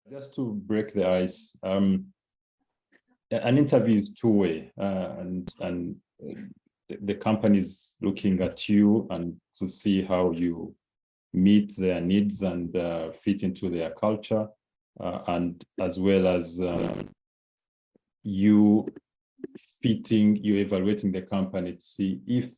Just to break the ice, an interview is two-way, and the company is looking at you and to see how you meet their needs and fit into their culture, and as well as you evaluating the company to see if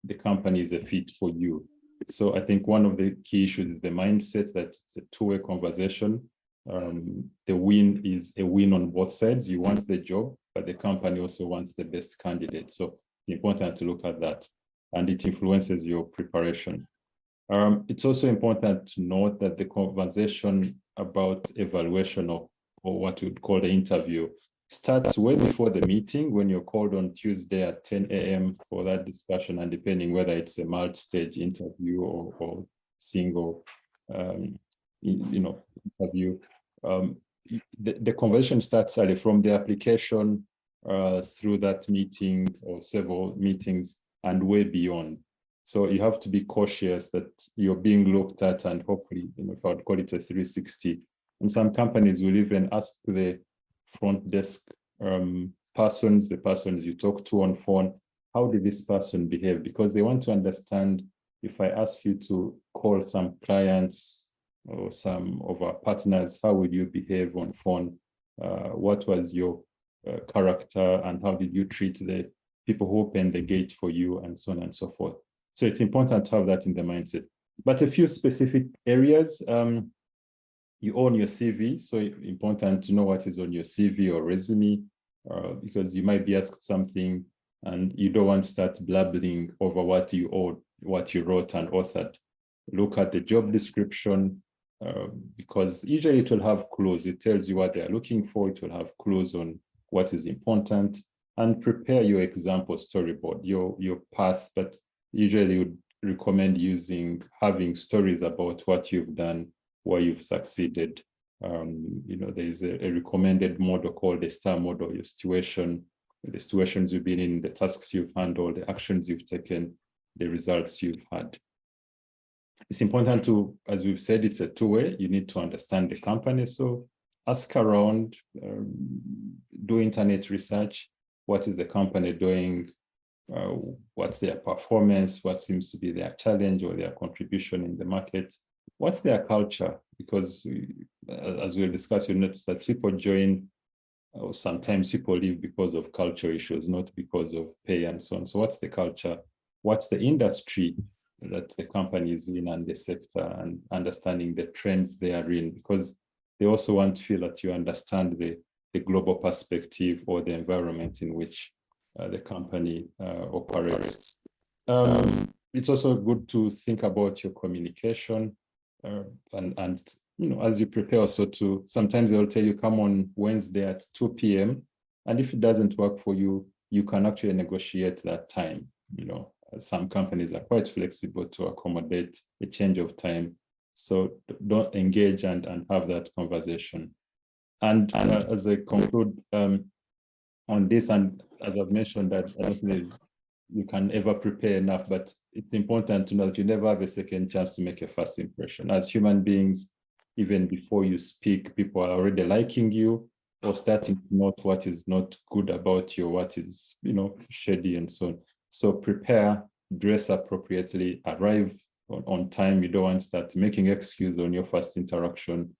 the company is a fit for you. So I think one of the key issues is the mindset that it's a two-way conversation. The win is a win on both sides. You want the job, but the company also wants the best candidate. So it's important to look at that, and it influences your preparation. It's also important to note that the conversation about evaluation or what we would call the interview starts way before the meeting, when you're called on Tuesday at 10 a.m. for that discussion, and depending whether it's a multi-stage interview or single interview. The conversation starts early, from the application through that meeting or several meetings and way beyond. So you have to be cautious that you're being looked at, and hopefully, if I would call it a 360. And some companies will even ask the front desk persons, the persons you talk to on phone, how did this person behave? Because they want to understand, if I ask you to call some clients or some of our partners, how would you behave on phone? What was your character, and how did you treat the people who opened the gate for you, and so on and so forth. So it's important to have that in the mindset. But a few specific areas, you own your CV, so important to know what is on your CV or resume, because you might be asked something and you don't want to start blabbering over what you wrote and authored. Look at the job description, because usually it will have clues. It tells you what they're looking for. It will have clues on what is important, and prepare your example storyboard, your path. But usually would recommend having stories about what you've done, where you've succeeded. There's a recommended model called the STAR model: your situation, the situations you've been in, the tasks you've handled, the actions you've taken, the results you've had. It's important to, as we've said, it's a two-way. You need to understand the company. So ask around, do internet research. What is the company doing? What's their performance? What seems to be their challenge or their contribution in the market? What's their culture? Because as we'll discuss, you'll notice that people join, or sometimes people leave because of culture issues, not because of pay and so on. So what's the culture? What's the industry that the company is in, and the sector, and understanding the trends they are in, because they also want to feel that you understand the global perspective or the environment in which the company operates. It's also good to think about your communication, and as you prepare also sometimes they'll tell you, come on Wednesday at 2 p.m. And if it doesn't work for you, you can actually negotiate that time. Some companies are quite flexible to accommodate a change of time. So don't engage and have that conversation. And as I conclude on this, and as I've mentioned, that I don't think you can ever prepare enough, but it's important to know that you never have a second chance to make a first impression. As human beings, even before you speak, people are already liking you or starting to note what is not good about you, what is, shady and so on. So prepare, dress appropriately, arrive on time. You don't want to start making excuses on your first interaction.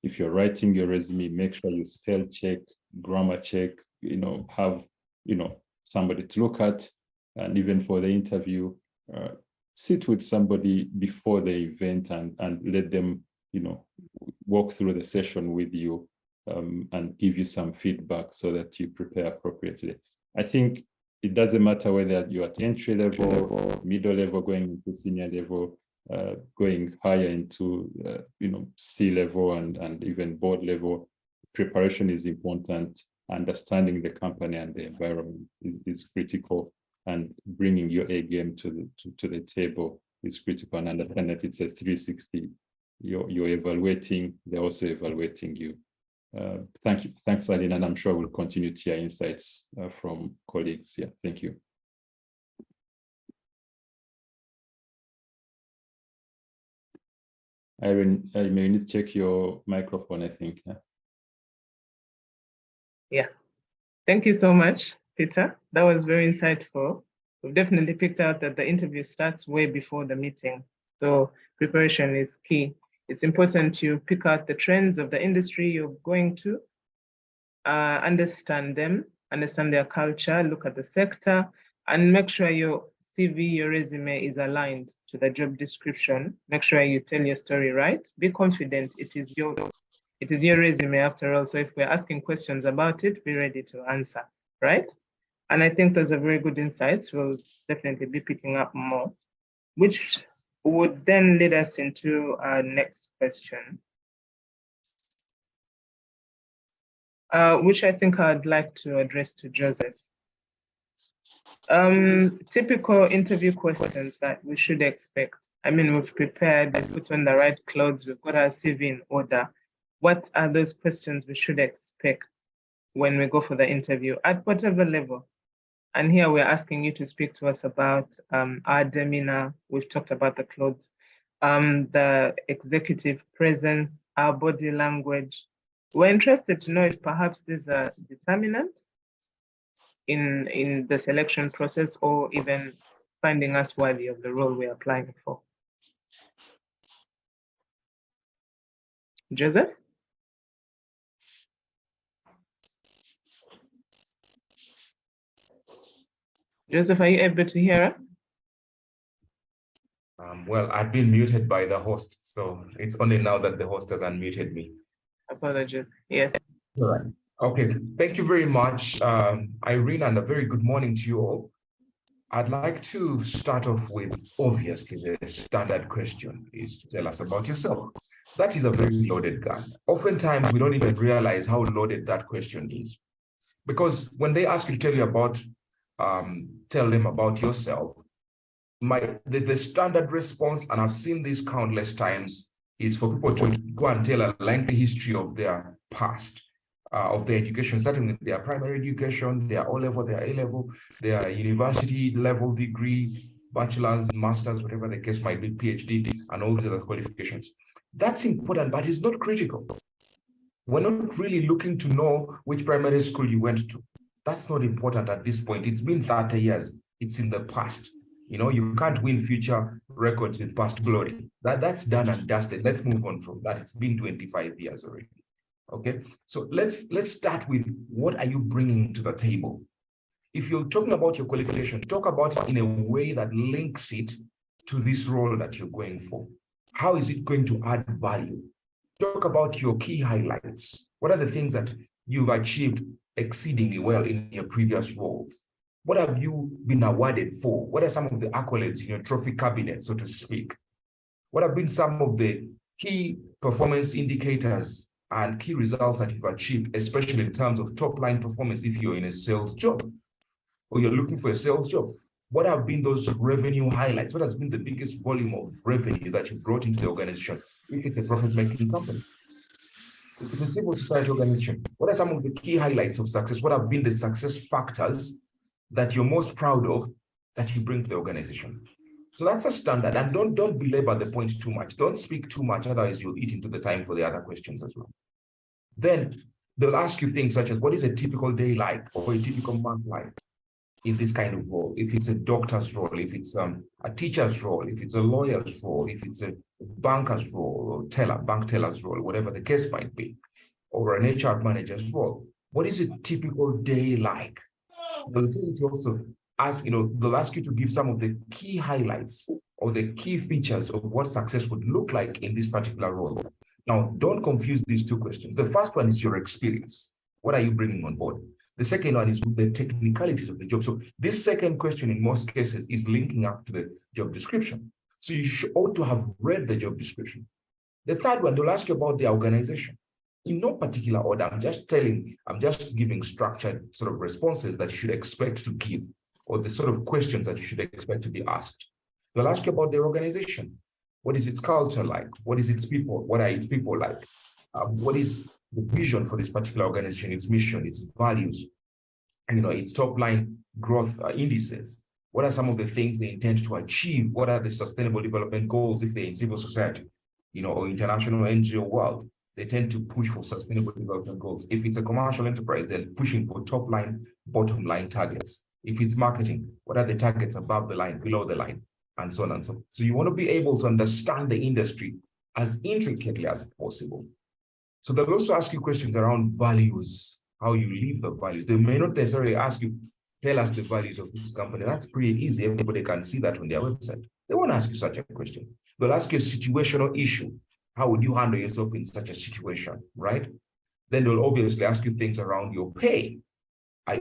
If you're writing your resume, make sure you spell check, grammar check, have, somebody to look at. And even for the interview, sit with somebody before the event and let them, walk through the session with you, and give you some feedback so that you prepare appropriately. I think it doesn't matter whether you're at entry level or middle level, going into senior level, going higher into, C level and even board level. Preparation is important. Understanding the company and the environment is critical, and bringing your A game to the table is critical. And understand that it's a 360. You're evaluating, they're also evaluating you. Thank you. Thanks, Aline, and I'm sure we'll continue to hear insights from colleagues here. Thank you. Irene, you may need to check your microphone, I think. Yeah. Thank you so much, Peter. That was very insightful. We've definitely picked out that the interview starts way before the meeting. So preparation is key. It's important to pick out the trends of the industry you're going to, understand them, understand their culture, look at the sector, and make sure your CV, your resume is aligned to the job description. Make sure you tell your story right. Be confident. It is your resume after all. So if we're asking questions about it, be ready to answer, right? And I think those are very good insights. We'll definitely be picking up more, which would then lead us into our next question, which I think I'd like to address to Joseph. Typical interview questions that we should expect. I mean, we've prepared, we've put on the right clothes, we've got our CV in order. What are those questions we should expect when we go for the interview at whatever level? And here we're asking you to speak to us about our demeanor. We've talked about the clothes, the executive presence, our body language. We're interested to know if perhaps these are determinants in the selection process or even finding us worthy of the role we're applying for. Joseph? Joseph, are you able to hear us? Well, I've been muted by the host, so it's only now that the host has unmuted me. Apologies. Yes. All right. Okay. Thank you very much, Irene, and a very good morning to you all. I'd like to start off with, obviously, the standard question is to tell us about yourself. That is a very loaded gun. Oftentimes, we don't even realize how loaded that question is. Because when they ask you to tell them about yourself, the standard response, and I've seen this countless times, is for people to go and tell a lengthy history of their past, of their education, starting with their primary education, their O-level, their A-level, their university level degree, bachelor's, master's, whatever the case might be, PhD, and all these other qualifications. That's important, but it's not critical. We're not really looking to know which primary school you went to. That's not important at this point. It's been 30 years. It's in the past. You know, you can't win future records with past glory. That's done and dusted. Let's move on from that. It's been 25 years already. Okay, so let's start with, what are you bringing to the table? If you're talking about your qualification, talk about it in a way that links it to this role that you're going for. How is it going to add value? Talk about your key highlights. What are the things that you've achieved exceedingly well in your previous roles? What have you been awarded for? What are some of the accolades in your trophy cabinet, so to speak? What have been some of the key performance indicators and key results that you've achieved, especially in terms of top-line performance if you're in a sales job or you're looking for a sales job? What have been those revenue highlights? What has been the biggest volume of revenue that you brought into the organization if it's a profit-making company? If it's a civil society organization, what are some of the key highlights of success? What have been the success factors that you're most proud of that you bring to the organization? So that's a standard. And don't belabor the point too much. Don't speak too much, otherwise you'll eat into the time for the other questions as well. Then they'll ask you things such as, what is a typical day like, or a typical month like in this kind of role? If it's a doctor's role, if it's a teacher's role, if it's a lawyer's role, if it's a banker's role, or bank teller's role, whatever the case might be, or an HR manager's role, what is a typical day like? They'll also ask, they'll ask you to give some of the key highlights or the key features of what success would look like in this particular role. Now, don't confuse these two questions. The first one is your experience. What are you bringing on board? The second one is the technicalities of the job. So this second question, in most cases, is linking up to the job description. So you ought to have read the job description. The third one, they'll ask you about the organization. In no particular order, I'm just giving structured sort of responses that you should expect to give, or the sort of questions that you should expect to be asked. They'll ask you about their organization. What is its culture like? What is its people? What are its people like? What is the vision for this particular organization, its mission, its values, and its top line growth indices? What are some of the things they intend to achieve? What are the sustainable development goals if they're in civil society? or international NGO world, they tend to push for sustainable development goals. If it's a commercial enterprise, they're pushing for top line, bottom line targets. If it's marketing, what are the targets above the line, below the line, and so on and so on. So you want to be able to understand the industry as intricately as possible. So they'll also ask you questions around values, how you live the values. They may not necessarily ask you, tell us the values of this company. That's pretty easy. Everybody can see that on their website. They won't ask you such a question. They'll ask you a situational issue. How would you handle yourself in such a situation, right? Then they'll obviously ask you things around your pay.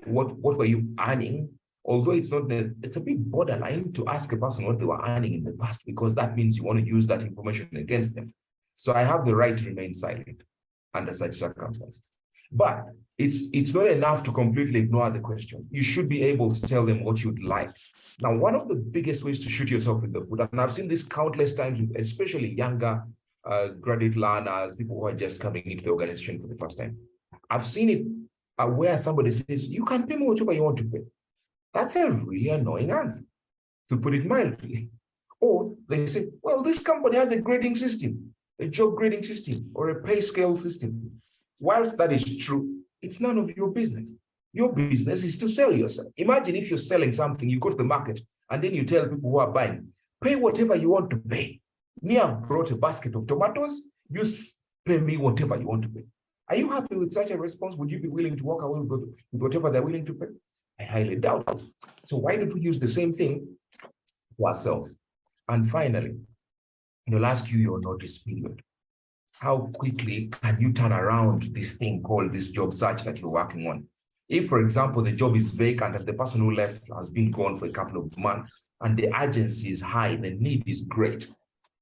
What were you earning? Although it's a bit borderline to ask a person what they were earning in the past, because that means you want to use that information against them. So I have the right to remain silent under such circumstances. But it's not enough to completely ignore the question. You should be able to tell them what you'd like. Now, one of the biggest ways to shoot yourself in the foot, and I've seen this countless times, especially younger graduate learners, people who are just coming into the organization for the first time. I've seen it where somebody says, you can pay me whatever you want to pay. That's a really annoying answer, to put it mildly. Or they say, well, this company has a grading system, a job grading system, or a pay scale system. Whilst that is true, it's none of your business. Your business is to sell yourself. Imagine if you're selling something, you go to the market, and then you tell people who are buying, pay whatever you want to pay. Me, I've brought a basket of tomatoes, you pay me whatever you want to pay. Are you happy with such a response? Would you be willing to walk away with whatever they're willing to pay? I highly doubt it. So why don't we use the same thing for ourselves? And finally, they'll ask you your notice period. How quickly can you turn around this thing called this job search that you're working on? If, for example, the job is vacant and the person who left has been gone for a couple of months and the urgency is high, the need is great,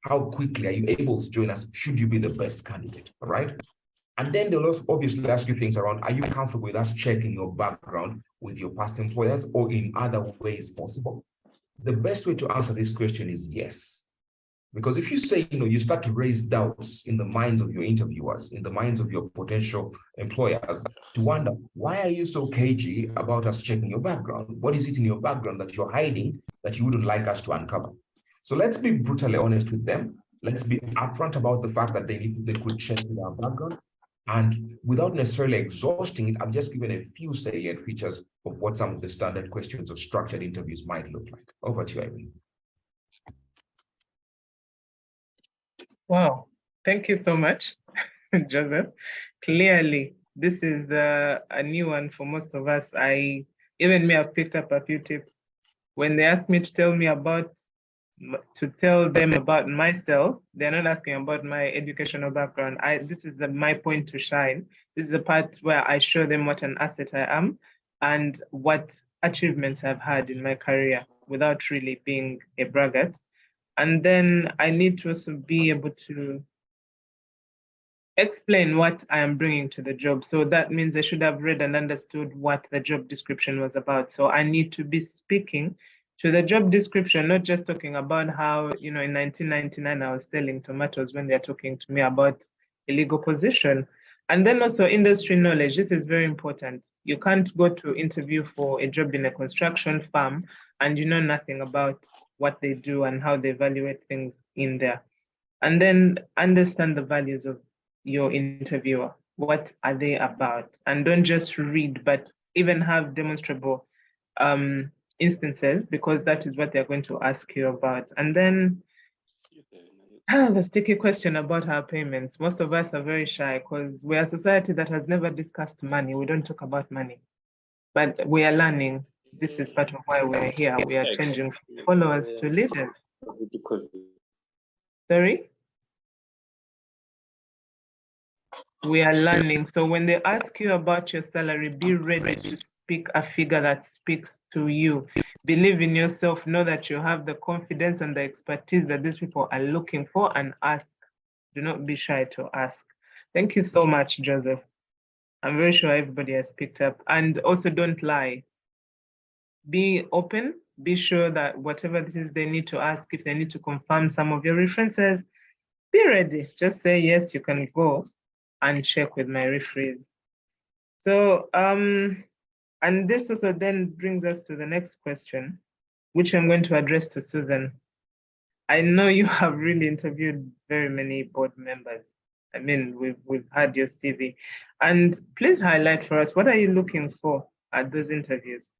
how quickly are you able to join us should you be the best candidate, all right? And then they'll also obviously ask you things around, are you comfortable with us checking your background with your past employers or in other ways possible? The best way to answer this question is yes. Because if you say, you start to raise doubts in the minds of your interviewers, in the minds of your potential employers, to wonder, why are you so cagey about us checking your background? What is it in your background that you're hiding that you wouldn't like us to uncover? So let's be brutally honest with them. Let's be upfront about the fact that they could check with our background. And without necessarily exhausting it, I've just given a few salient features of what some of the standard questions or structured interviews might look like. Over to you, Irene. Wow, thank you so much, Joseph. Clearly, this is a new one for most of us. Even me, I've picked up a few tips. When they ask me to tell them about myself, they're not asking about my educational background. This is my point to shine. This is the part where I show them what an asset I am and what achievements I've had in my career without really being a braggart. And then I need to also be able to explain what I am bringing to the job. So that means I should have read and understood what the job description was about. So I need to be speaking to the job description, not just talking about how, in 1999, I was selling tomatoes when they're talking to me about a legal position. And then also industry knowledge. This is very important. You can't go to interview for a job in a construction firm and you know nothing about what they do and how they evaluate things in there. And then understand the values of your interviewer. What are they about? And don't just read, but even have demonstrable instances, because that is what they're going to ask you about. And then the sticky question about our payments. Most of us are very shy because we're a society that has never discussed money. We don't talk about money, but we are learning. This is part of why we're here. We are changing from followers to leaders. Sorry? We are learning. So when they ask you about your salary, be ready to speak a figure that speaks to you. Believe in yourself. Know that you have the confidence and the expertise that these people are looking for, and ask. Do not be shy to ask. Thank you so much, Joseph. I'm very sure everybody has picked up. And also don't lie. Be open. Be sure that whatever this is they need to ask, if they need to confirm some of your references, be ready. Just say, yes, you can go and check with my referees. So, and this also then brings us to the next question, which I'm going to address to Susan. I know you have really interviewed very many board members. I mean, we've had your CV. And please highlight for us, what are you looking for at those interviews?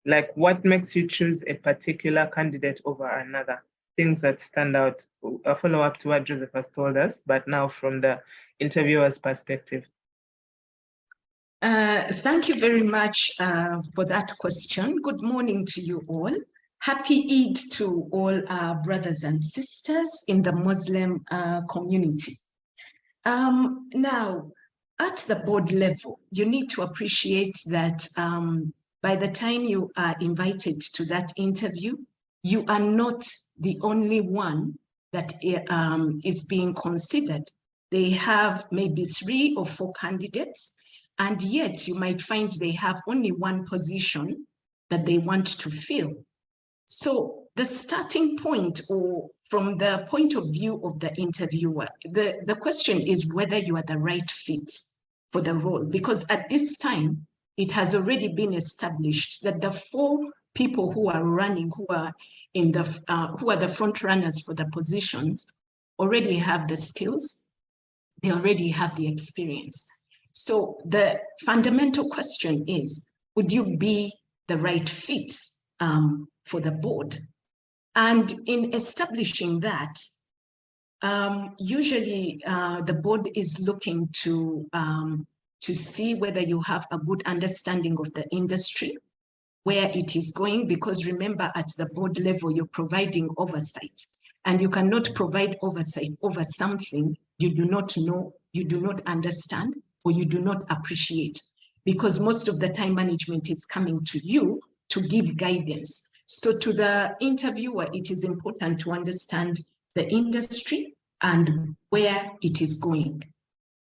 Like, what makes you choose a particular candidate over another? Things that stand out. A follow-up to what Joseph has told us, but now from the interviewer's perspective. Thank you very much for that question. Good morning to you all. Happy Eid to all our brothers and sisters in the Muslim community. Now, at the board level, you need to appreciate that by the time you are invited to that interview, you are not the only one that is being considered. They have maybe 3 or 4 candidates, and yet you might find they have only one position that they want to fill. So the starting point, or from the point of view of the interviewer, the question is whether you are the right fit for the role, because at this time, it has already been established that the 4 people who are running, who are the front runners for the positions, already have the skills, they already have the experience. So the fundamental question is, would you be the right fit for the board? And in establishing that, usually the board is looking to see whether you have a good understanding of the industry, where it is going, because remember, at the board level, you're providing oversight, and you cannot provide oversight over something you do not know, you do not understand, or you do not appreciate, because most of the time management is coming to you to give guidance. So to the interviewer, it is important to understand the industry and where it is going.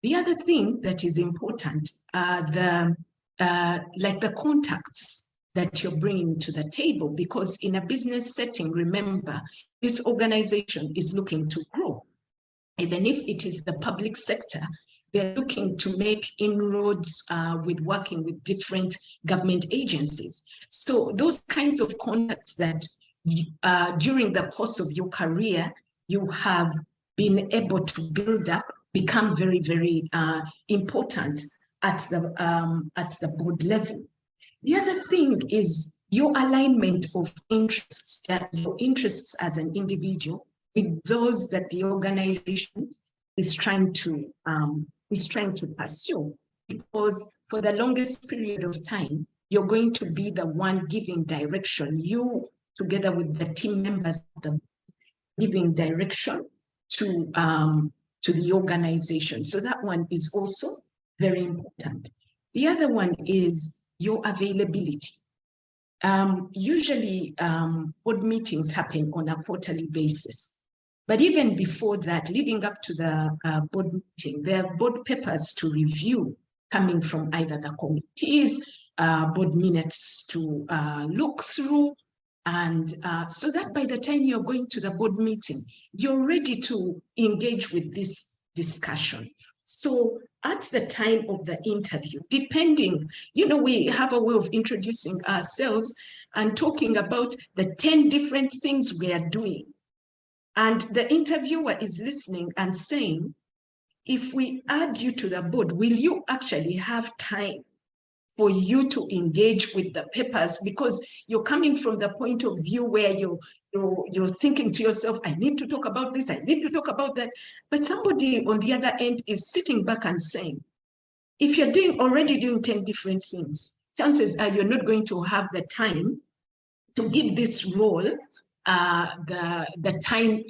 The other thing that is important are the contacts that you're bringing to the table, because in a business setting, remember, this organization is looking to grow. Even if it is the public sector, they're looking to make inroads with working with different government agencies. So those kinds of contacts that during the course of your career, you have been able to build up become very, very important at the board level. The other thing is your alignment of interests, your interests as an individual with those that the organization is trying to pursue. Because for the longest period of time, you're going to be the one giving direction. You, together with the team members, giving direction to the organization. So that one is also very important. The other one is your availability. Usually board meetings happen on a quarterly basis. But even before that, leading up to the board meeting, there are board papers to review coming from either the committees, board minutes to look through. And so that by the time you're going to the board meeting, you're ready to engage with this discussion. So at the time of the interview, depending, we have a way of introducing ourselves and talking about the 10 different things we are doing. And the interviewer is listening and saying, if we add you to the board, will you actually have time for you to engage with the papers? Because you're coming from the point of view where you're thinking to yourself, I need to talk about this, I need to talk about that. But somebody on the other end is sitting back and saying, if you're already doing 10 different things, chances are you're not going to have the time to give this role the time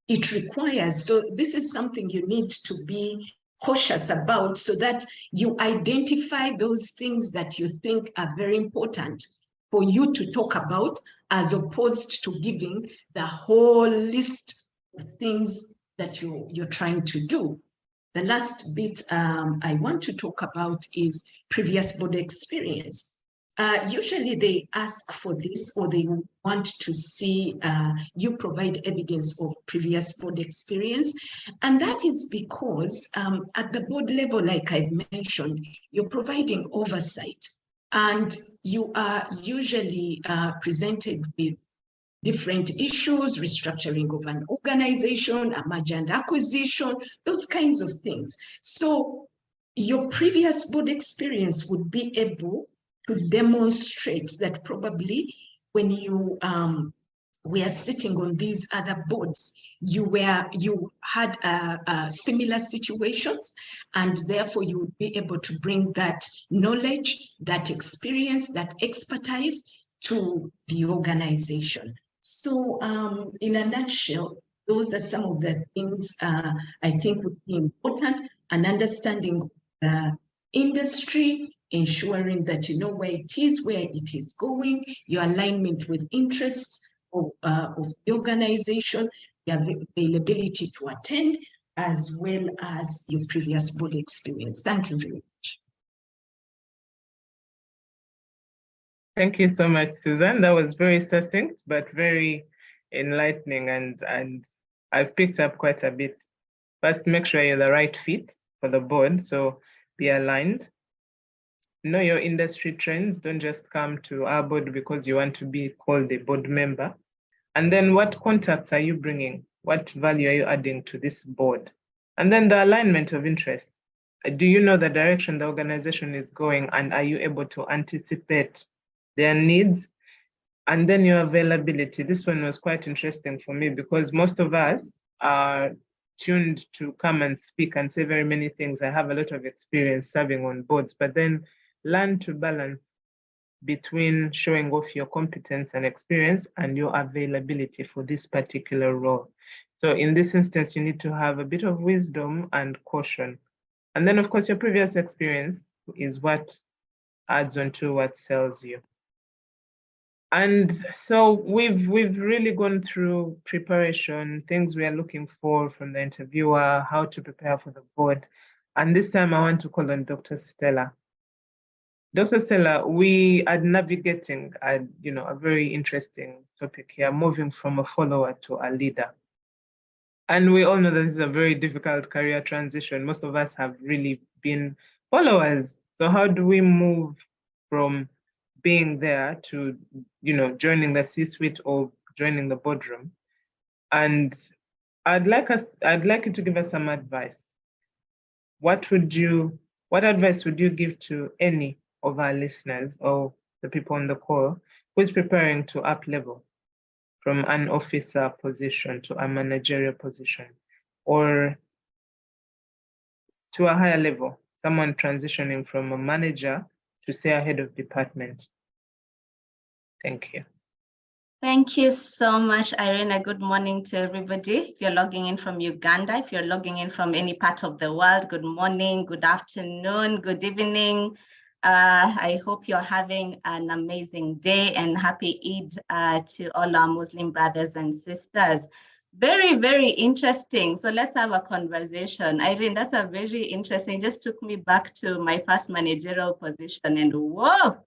it requires. So this is something you need to be cautious about, so that you identify those things that you think are very important for you to talk about, as opposed to giving the whole list of things that you're trying to do. The last bit I want to talk about is previous board experience. Usually they ask for this, or they want to see you provide evidence of previous board experience. And that is because at the board level, like I've mentioned, you're providing oversight, and you are usually presented with different issues, restructuring of an organization, a merger and acquisition, those kinds of things. So your previous board experience would be able to demonstrate that probably when you were sitting on these other boards, you had similar situations, and therefore you would be able to bring that knowledge, that experience, that expertise to the organization. So in a nutshell, those are some of the things I think would be important, an understanding the industry, ensuring that you know where it is going, your alignment with interests of the organization, the availability to attend, as well as your previous board experience. Thank you very much. Thank you so much, Susan. That was very succinct, but very enlightening, and I've picked up quite a bit. First, make sure you're the right fit for the board, so be aligned. Know your industry trends. Don't just come to our board because you want to be called a board member. And then what contacts are you bringing? What value are you adding to this board? And then the alignment of interest. Do you know the direction the organization is going, and are you able to anticipate their needs? And then your availability. This one was quite interesting for me because most of us are tuned to come and speak and say very many things. I have a lot of experience serving on boards, but then learn to balance between showing off your competence and experience and your availability for this particular role. So in this instance, you need to have a bit of wisdom and caution. And then of course, your previous experience is what adds on to what sells you. And so we've really gone through preparation, things we are looking for from the interviewer, how to prepare for the board. And this time I want to call on Dr. Stella. Dr. Stella, we are navigating a very interesting topic here, moving from a follower to a leader. And we all know that this is a very difficult career transition. Most of us have really been followers. So how do we move from being there to joining the C-suite or joining the boardroom? And I'd like you to give us some advice. What advice would you give to any of our listeners or the people on the call who is preparing to up level from an officer position to a managerial position or to a higher level, someone transitioning from a manager to say a head of department? Thank you. Thank you so much, Irene. Good morning to everybody. If you're logging in from Uganda, if you're logging in from any part of the world, good morning, good afternoon, good evening. I hope you're having an amazing day, and happy Eid to all our Muslim brothers and sisters. Very, very interesting. So let's have a conversation. Irene, that's a very interesting, just took me back to my first managerial position, and whoa,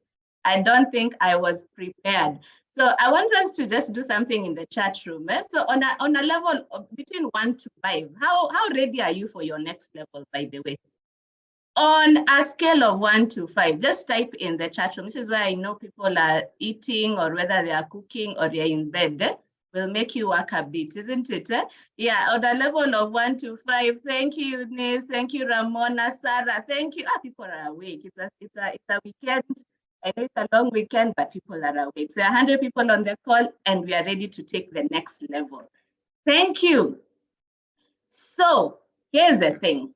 I don't think I was prepared. So I want us to just do something in the chat room. So on a level of between 1 to 5, how ready are you for your next level, by the way? On a scale of 1 to 5, just type in the chat room. This is where I know people are eating or whether they are cooking or they're in bed. Will make you work a bit, isn't it? Yeah, on a level of 1 to 5. Thank you, Eunice. Thank you, Ramona, Sarah. Thank you. People are awake. It's a weekend. I know it's a long weekend, but people are awake. So 100 people on the call, and we are ready to take the next level. Thank you. So here's the thing.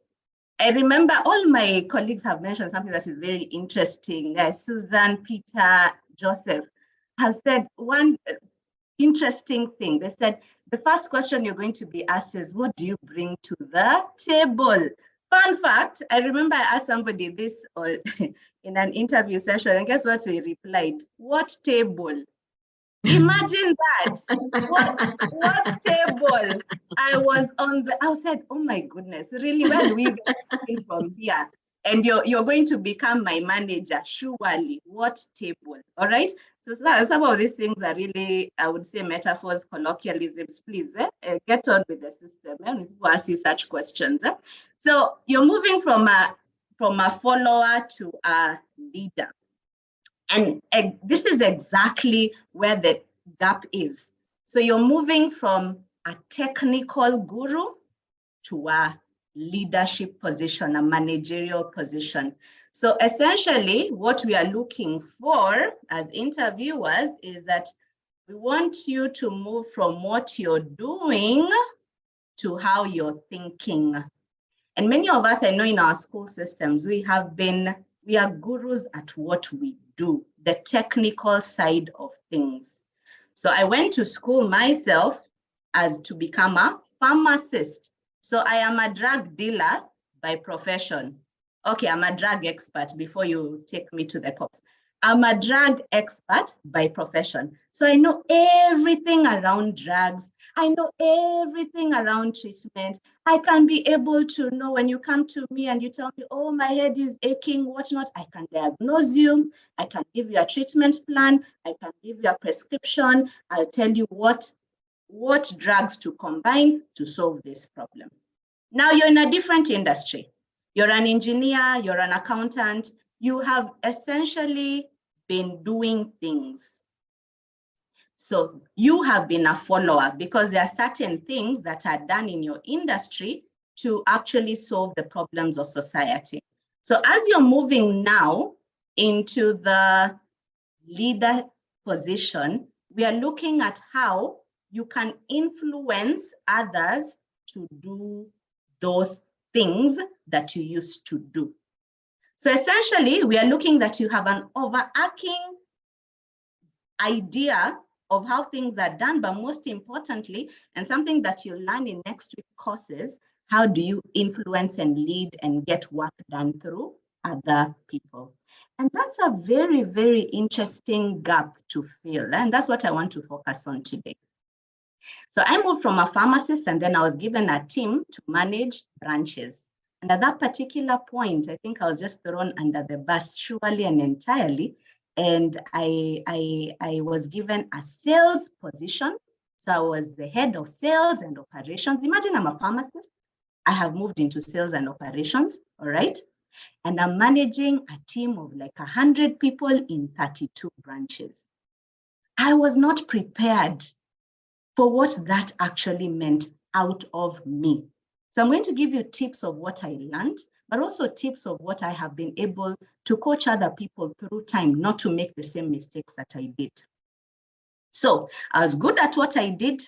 I remember all my colleagues have mentioned something that is very interesting. Susan, Peter, Joseph have said one interesting thing. They said, the first question you're going to be asked is, what do you bring to the table? Fun fact, I remember I asked somebody this in an interview session, and guess what they replied? What table? Imagine that. What table? I said, oh my goodness, really, where do we get from here? And you're going to become my manager, surely. What table? All right. So some of these things are really, I would say, metaphors, colloquialisms. Please get on with the system when people ask you such questions. So you're moving from a follower to a leader. And this is exactly where the gap is. So you're moving from a technical guru to a leadership position, a managerial position. So essentially what we are looking for as interviewers is that we want you to move from what you're doing to how you're thinking. And many of us, I know in our school systems, we are gurus at what we do, the technical side of things. So I went to school myself as to become a pharmacist. So I am a drug dealer by profession. Okay, I'm a drug expert before you take me to the cops. I'm a drug expert by profession. So I know everything around drugs. I know everything around treatment. I can be able to know when you come to me and you tell me, oh, my head is aching, whatnot, I can diagnose you. I can give you a treatment plan. I can give you a prescription. I'll tell you what drugs to combine to solve this problem. Now you're in a different industry. You're an engineer, you're an accountant. You have essentially been doing things. So you have been a follower because there are certain things that are done in your industry to actually solve the problems of society. So as you're moving now into the leader position, we are looking at how you can influence others to do those things that you used to do. So essentially, we are looking that you have an overarching idea of how things are done, but most importantly, and something that you learn in next week courses, how do you influence and lead and get work done through other people? And that's a very, very interesting gap to fill. And that's what I want to focus on today. So I moved from a pharmacist and then I was given a team to manage branches. And at that particular point, I think I was just thrown under the bus surely and entirely. And I was given a sales position. So I was the head of sales and operations. Imagine I'm a pharmacist. I have moved into sales and operations, all right? And I'm managing a team of like 100 people in 32 branches. I was not prepared for what that actually meant out of me. So I'm going to give you tips of what I learned, but also tips of what I have been able to coach other people through time, not to make the same mistakes that I did. So I was good at what I did.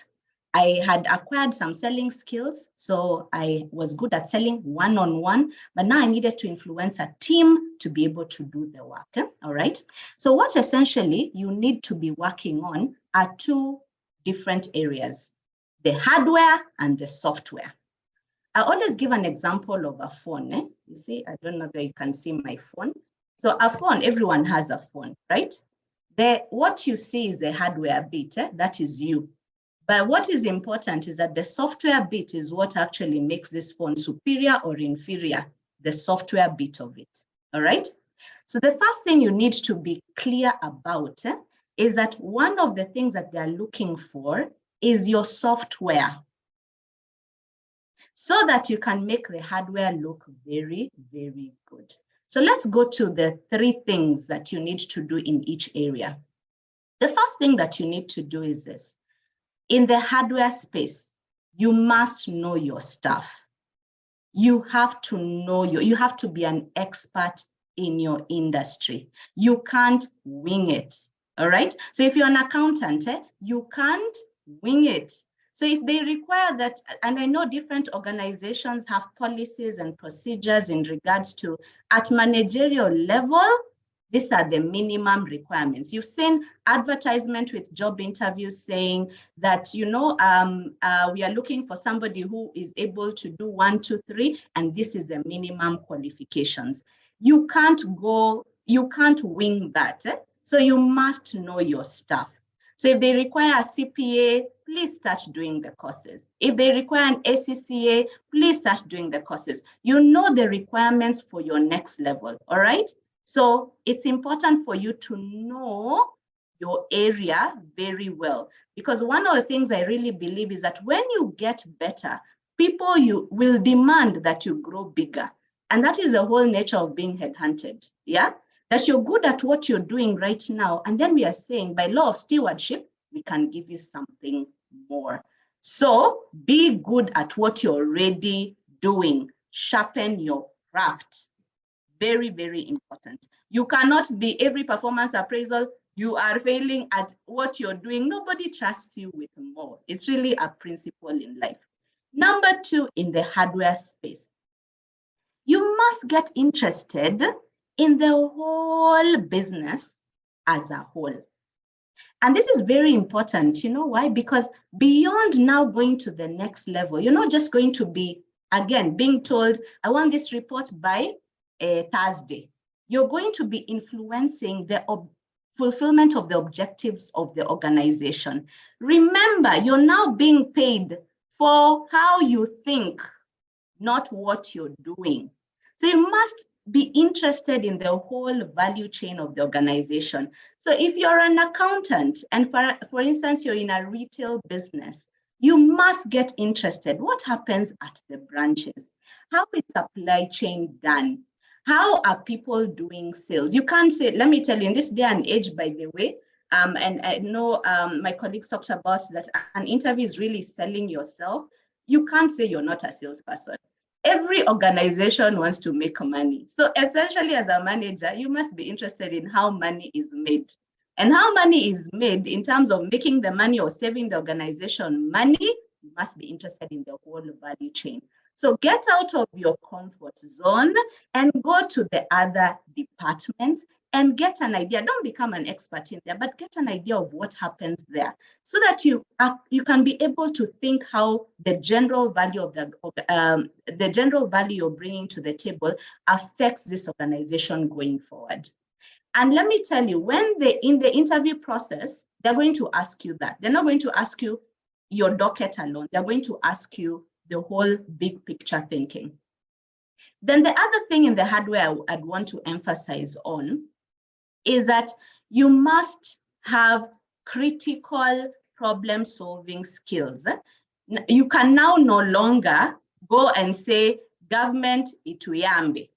I had acquired some selling skills. So I was good at selling one-on-one, but now I needed to influence a team to be able to do the work, all right? So what essentially you need to be working on are two different areas, the hardware and the software. I always give an example of a phone. You see, I don't know if you can see my phone. So a phone, everyone has a phone, right? What you see is the hardware bit, that is you. But what is important is that the software bit is what actually makes this phone superior or inferior, the software bit of it, all right? So the first thing you need to be clear about is that one of the things that they're looking for is your software, so that you can make the hardware look very, very good. So let's go to the three things that you need to do in each area. The first thing that you need to do is this. In the hardware space, you must know your stuff. You have to know you have to be an expert in your industry. You can't wing it, all right? So if you're an accountant, you can't wing it. So if they require that, and I know different organizations have policies and procedures in regards to at managerial level, these are the minimum requirements. You've seen advertisement with job interviews saying that, you know, we are looking for somebody who is able to do 1, 2, 3, and this is the minimum qualifications. You can't wing that. So you must know your stuff. So if they require a CPA, please start doing the courses. If they require an ACCA, please start doing the courses. You know the requirements for your next level, all right? So it's important for you to know your area very well, because one of the things I really believe is that when you get better, people you will demand that you grow bigger. And that is the whole nature of being headhunted, yeah? That you're good at what you're doing right now. And then we are saying by law of stewardship, we can give you something more. So be good at what you're already doing. Sharpen your craft. Very, very important. You cannot be every performance appraisal, you are failing at what you're doing. Nobody trusts you with more. It's really a principle in life. Number 2, in the hardware space, you must get interested in the whole business as a whole. And this is very important. You know why? Because beyond now going to the next level, you're not just going to be, again, being told, I want this report by Thursday. You're going to be influencing the fulfillment of the objectives of the organization. Remember, you're now being paid for how you think, not what you're doing. So you must be interested in the whole value chain of the organization. So if you're an accountant and for instance, you're in a retail business, you must get interested. What happens at the branches? How is supply chain done? How are people doing sales? You can't say, let me tell you, in this day and age, by the way, and I know my colleagues talked about that an interview is really selling yourself. You can't say you're not a salesperson. Every organization wants to make money. So essentially, as a manager, you must be interested in how money is made. And how money is made in terms of making the money or saving the organization money, you must be interested in the whole value chain. So get out of your comfort zone and go to the other departments and get an idea. Don't become an expert in there, but get an idea of what happens there so that you can be able to think how the general value of the general value you're bringing to the table affects this organization going forward. And let me tell you, when in the interview process, they're going to ask you that. They're not going to ask you your docket alone. They're going to ask you the whole big picture thinking. Then the other thing in the hardware I'd want to emphasize on is that you must have critical problem-solving skills. You can now no longer go and say, government ituyambe.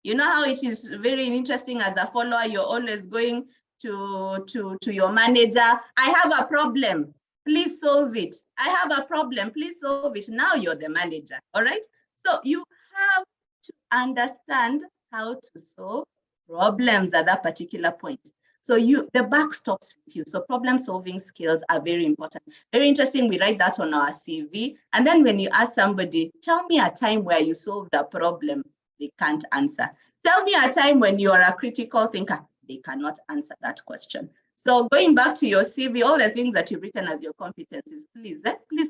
You know how it is very interesting as a follower, you're always going to your manager, I have a problem, please solve it. I have a problem, please solve it. Now you're the manager, all right? So you have to understand how to solve problems at that particular point. So the buck stops with you. So problem solving skills are very important. Very interesting, we write that on our CV. And then when you ask somebody, tell me a time where you solved a problem, they can't answer. Tell me a time when you are a critical thinker, they cannot answer that question. So going back to your CV, all the things that you've written as your competencies, please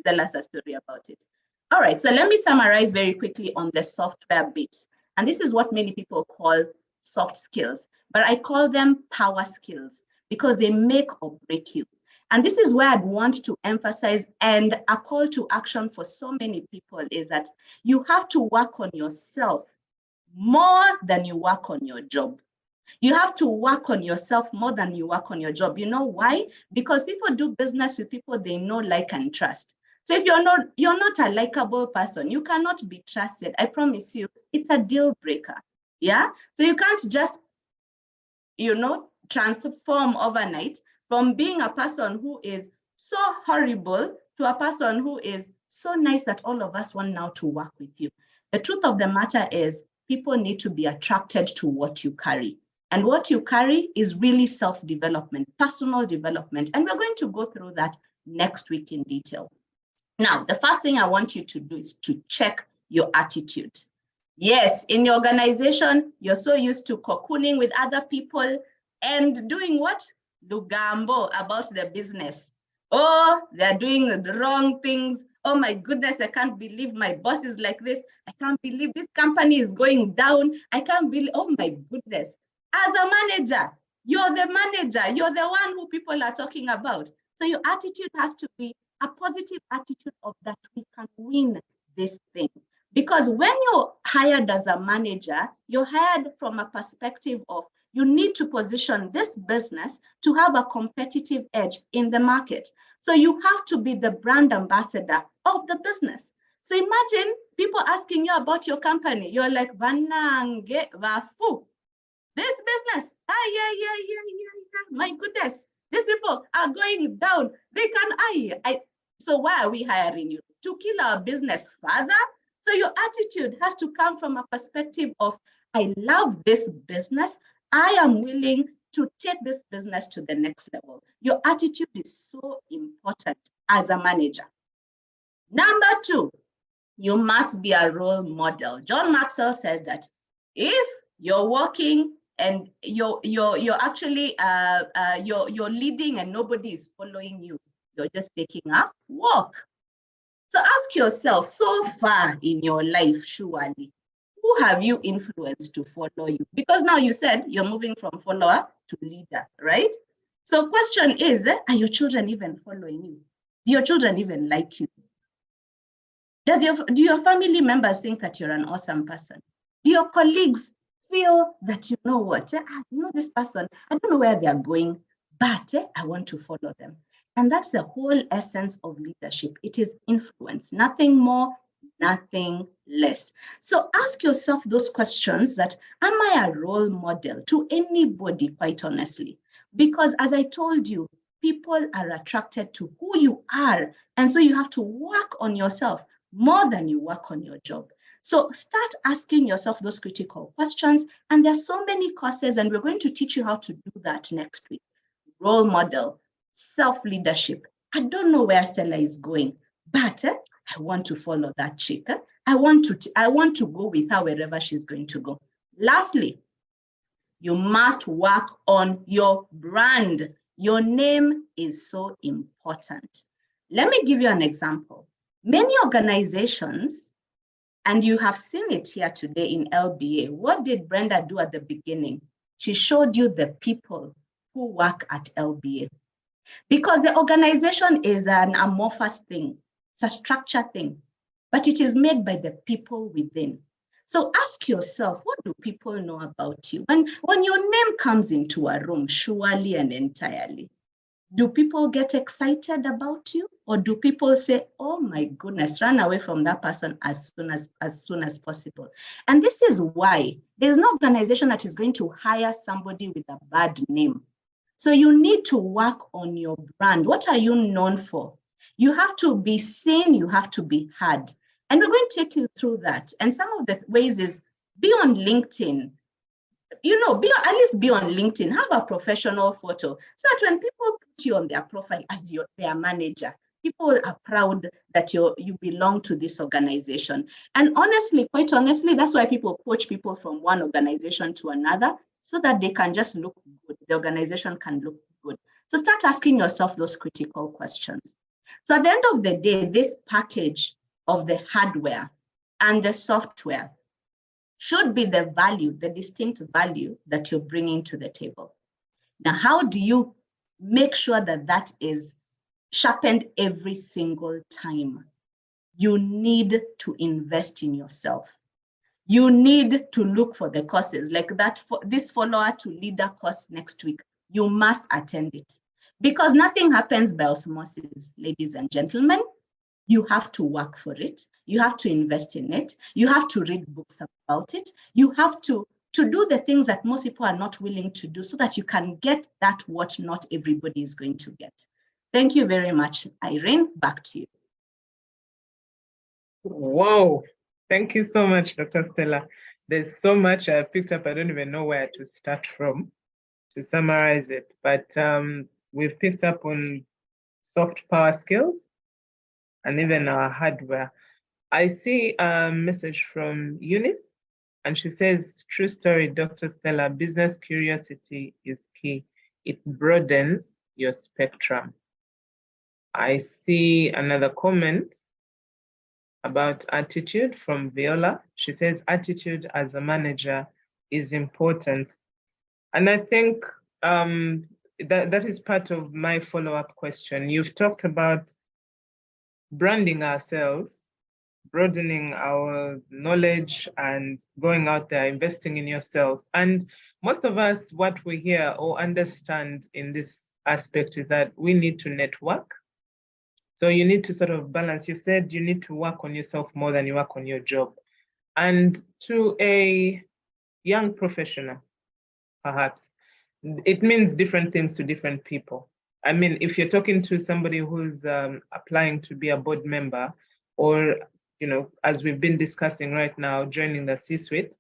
tell us a story about it. All right, so let me summarize very quickly on the software bits. And this is what many people call soft skills, but I call them power skills because they make or break you. And this is where I'd want to emphasize, and a call to action for so many people is that you have to work on yourself more than you work on your job. You have to work on yourself more than you work on your job. You know why? Because people do business with people they know, like, and trust. So if you're not a likable person, you cannot be trusted. I promise you, it's a deal breaker. Yeah. So you can't just, transform overnight from being a person who is so horrible to a person who is so nice that all of us want now to work with you. The truth of the matter is people need to be attracted to what you carry. And what you carry is really self-development, personal development. And we're going to go through that next week in detail. Now, the first thing I want you to do is to check your attitude. Yes, in your organization, you're so used to cocooning with other people and doing what? Lugambo about the business. Oh, they're doing the wrong things. Oh my goodness, I can't believe my boss is like this. I can't believe this company is going down. I can't believe, oh my goodness. As a manager, you're the manager. You're the one who people are talking about. So your attitude has to be a positive attitude of that we can win this thing. Because when you're hired as a manager, you're hired from a perspective of you need to position this business to have a competitive edge in the market. So you have to be the brand ambassador of the business. So imagine people asking you about your company. You're like, Vanange Vafu. This business, yeah. My goodness, these people are going down. They can, So why are we hiring you? To kill our business further? So your attitude has to come from a perspective of, I love this business. I am willing to take this business to the next level. Your attitude is so important as a manager. Number two, you must be a role model. John Maxwell said that if you're working and you're actually you're leading and nobody is following you, you're just taking a walk. So ask yourself, so far in your life, surely, who have you influenced to follow you? Because now you said you're moving from follower to leader, right? So question is, are your children even following you? Do your children even like you? Do your family members think that you're an awesome person? Do your colleagues feel that, you know what, I know this person, I don't know where they're going, but I want to follow them. And that's the whole essence of leadership. It is influence, nothing more, nothing less. So ask yourself those questions that, am I a role model to anybody, quite honestly? Because as I told you, people are attracted to who you are. And so you have to work on yourself more than you work on your job. So start asking yourself those critical questions. And there's so many courses, and we're going to teach you how to do that next week. Role model, self-leadership. I don't know where Stella is going, but I want to follow that chick. I want to go with her wherever she's going to go. Lastly, you must work on your brand. Your name is so important. Let me give you an example. Many organizations, and you have seen it here today in LBA, what did Brenda do at the beginning? She showed you the people who work at LBA. Because the organization is an amorphous thing, it's a structured thing, but it is made by the people within. So ask yourself, what do people know about you? When your name comes into a room, surely and entirely, do people get excited about you? Or do people say, oh my goodness, run away from that person as soon as possible? And this is why there's no organization that is going to hire somebody with a bad name. So you need to work on your brand. What are you known for? You have to be seen, you have to be heard. And we're going to take you through that. And some of the ways is be on LinkedIn. At least be on LinkedIn, have a professional photo so that when people put you on their profile as their manager, people are proud that you belong to this organization. And honestly, quite honestly, that's why people poach people from one organization to another, so that they can just look good. The organization can look good. So start asking yourself those critical questions. So at the end of the day, this package of the hardware and the software should be the value, the distinct value that you're bringing to the table. Now, how do you make sure that that is sharpened every single time? You need to invest in yourself. You need to look for the courses like that. This follower to leader course next week, you must attend it, because nothing happens by osmosis, ladies and gentlemen. You have to work for it. You have to invest in it. You have to read books about it. You have to do the things that most people are not willing to do, so that you can get that what not everybody is going to get. Thank you very much. Irene, back to you. Wow. Thank you so much, Dr. Stella. There's so much I picked up. I don't even know where to start from to summarize it. But we've picked up on soft power skills and even our hardware. I see a message from Eunice, and she says, true story, Dr. Stella, business curiosity is key. It broadens your spectrum. I see another comment about attitude from Viola. She says, attitude as a manager is important. And I think that is part of my follow-up question. You've talked about branding ourselves, broadening our knowledge, and going out there, investing in yourself. And most of us, what we hear or understand in this aspect is that we need to network. So you need to sort of balance. You said you need to work on yourself more than you work on your job. And to a young professional, perhaps, it means different things to different people. I mean, if you're talking to somebody who's applying to be a board member, or, you know, as we've been discussing right now, joining the C-suite,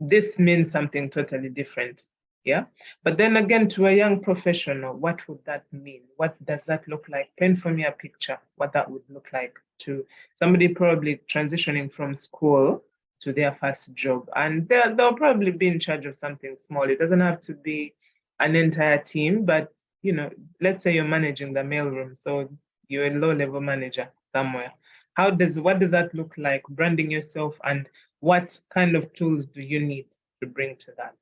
this means something totally different. Yeah. But then again, to a young professional, what would that mean? What does that look like? Paint for me a picture, what that would look like to somebody probably transitioning from school to their first job. And they'll probably be in charge of something small. It doesn't have to be an entire team, but, you know, let's say you're managing the mailroom. So you're a low-level manager somewhere. What does that look like? Branding yourself, and what kind of tools do you need to bring to that?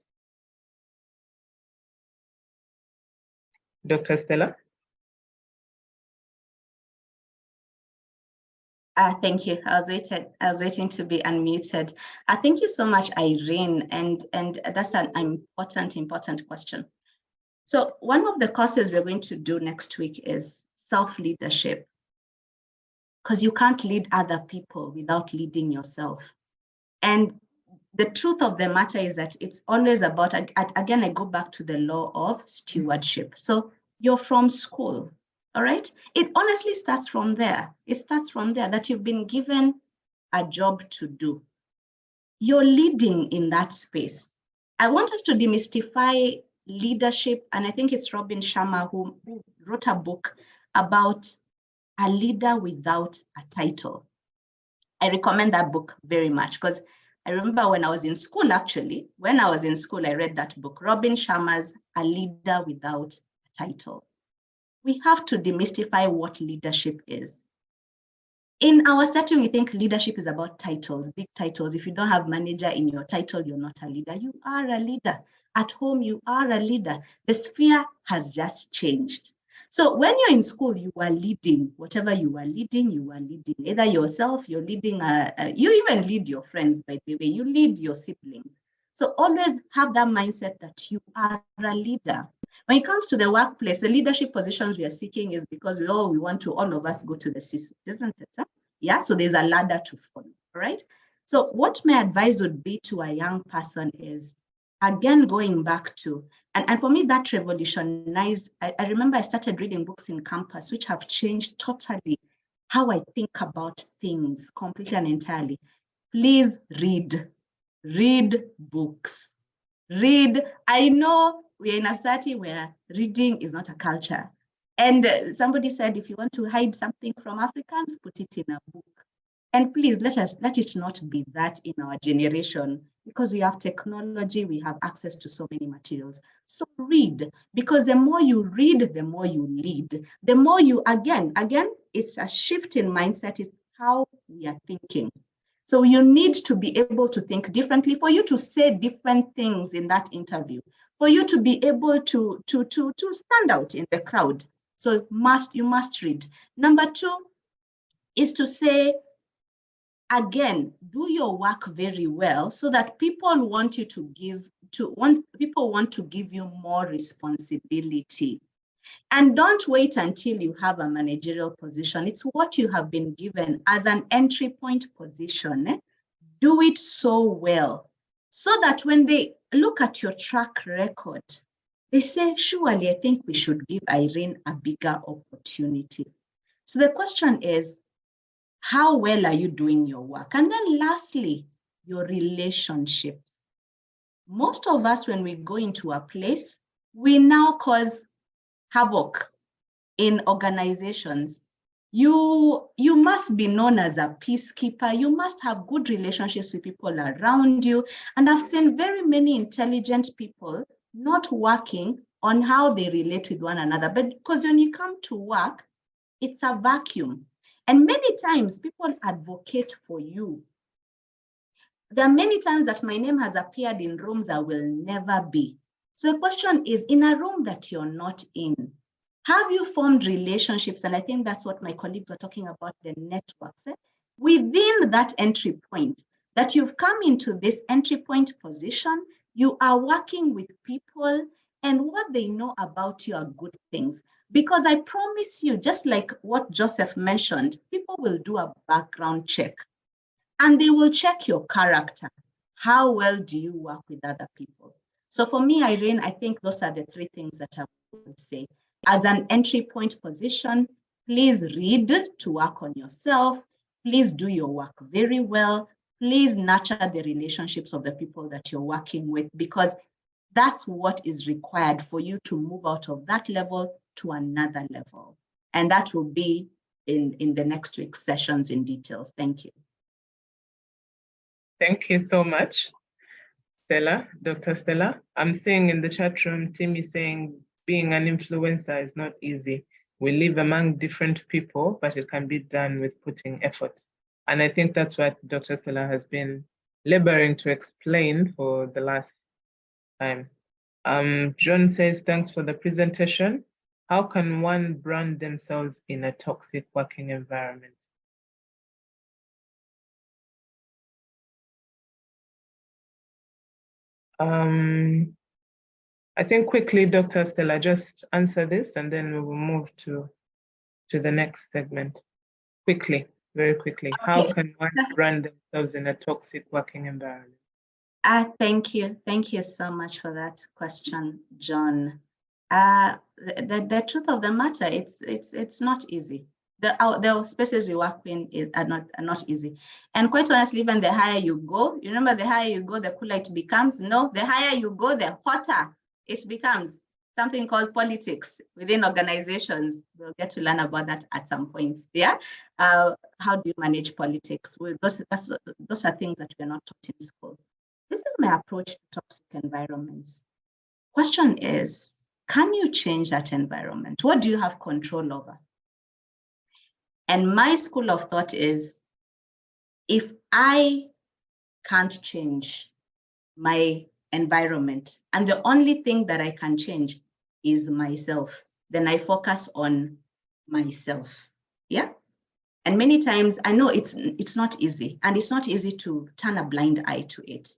Dr. Stella? Thank you. I was waiting to be unmuted. Thank you so much, Irene. And that's an important question. So one of the courses we're going to do next week is self-leadership, because you can't lead other people without leading yourself. And the truth of the matter is that it's always about, again, I go back to the law of stewardship. So you're from school, all right? It honestly starts from there. It starts from there, that you've been given a job to do. You're leading in that space. I want us to demystify leadership, and I think it's Robin Sharma who wrote a book about a leader without a title. I recommend that book very much, because I remember when I was in school, actually, when I was in school, I read that book, Robin Sharma's A Leader Without a Title. We have to demystify what leadership is. In our setting, we think leadership is about titles, big titles. If you don't have manager in your title, you're not a leader. You are a leader. At home, you are a leader. The sphere has just changed. So when you're in school, you are leading. Whatever you are leading, either yourself, you're leading, you even lead your friends, by the way, you lead your siblings. So always have that mindset that you are a leader. When it comes to the workplace, the leadership positions we are seeking is because we want to, all of us go to the C-suite, isn't it? Huh? Yeah, so there's a ladder to follow, right? So what my advice would be to a young person is, again, going back to, and for me, that revolutionized, I remember I started reading books in campus, which have changed totally how I think about things completely and entirely. Please read books. Read. I know we're in a society where reading is not a culture. And somebody said, if you want to hide something from Africans, put it in a book. And please let it not be that in our generation, because we have technology, we have access to so many materials. So read, because the more you read, the more you lead. The more you, again, it's a shift in mindset, it's how we are thinking. So you need to be able to think differently for you to say different things in that interview, for you to be able to stand out in the crowd. So you must read. Number two is to say, again, do your work very well so that people want to give you more responsibility. And don't wait until you have a managerial position. It's what you have been given as an entry point position. Do it so well so that when they look at your track record, they say, surely I think we should give Irene a bigger opportunity. So the question is, how well are you doing your work? And then lastly, your relationships. Most of us, when we go into a place, we now cause havoc in organizations. You must be known as a peacekeeper. You must have good relationships with people around you. And I've seen very many intelligent people not working on how they relate with one another. But because when you come to work, it's a vacuum. And many times people advocate for you. There are many times that my name has appeared in rooms I will never be. So the question is, in a room that you're not in, have you formed relationships? And I think that's what my colleagues were talking about, the networks. Within that entry point, that you've come into this entry point position, you are working with people, and what they know about you are good things. Because I promise you, just like what Joseph mentioned, people will do a background check and they will check your character. How well do you work with other people? So for me, Irene, I think those are the three things that I would say. As an entry point position, please read to work on yourself. Please do your work very well. Please nurture the relationships of the people that you're working with, because that's what is required for you to move out of that level to another level. And that will be in the next week's sessions in details. Thank you. Thank you so much, Stella, Dr. Stella. I'm seeing in the chat room, Tim is saying being an influencer is not easy. We live among different people, but it can be done with putting effort. And I think that's what Dr. Stella has been laboring to explain for the last time. John says, thanks for the presentation. How can one brand themselves in a toxic working environment? I think quickly, Dr. Stella, just answer this and then we will move to the next segment. Quickly, very quickly. Okay. How can one brand themselves in a toxic working environment? Thank you. Thank you so much for that question, John. The truth of the matter, it's not easy. The spaces we work in are not easy. And quite honestly, even the higher you go, you remember the higher you go, the cooler it becomes. No, the higher you go, the hotter it becomes. Something called politics within organizations. We'll get to learn about that at some point. Yeah. How do you manage politics? Well, those are things that we're not taught in school. This is my approach to toxic environments. Question is, can you change that environment? What do you have control over? And my school of thought is, if I can't change my environment, and the only thing that I can change is myself, then I focus on myself. Yeah. And many times I know it's not easy, and it's not easy to turn a blind eye to it,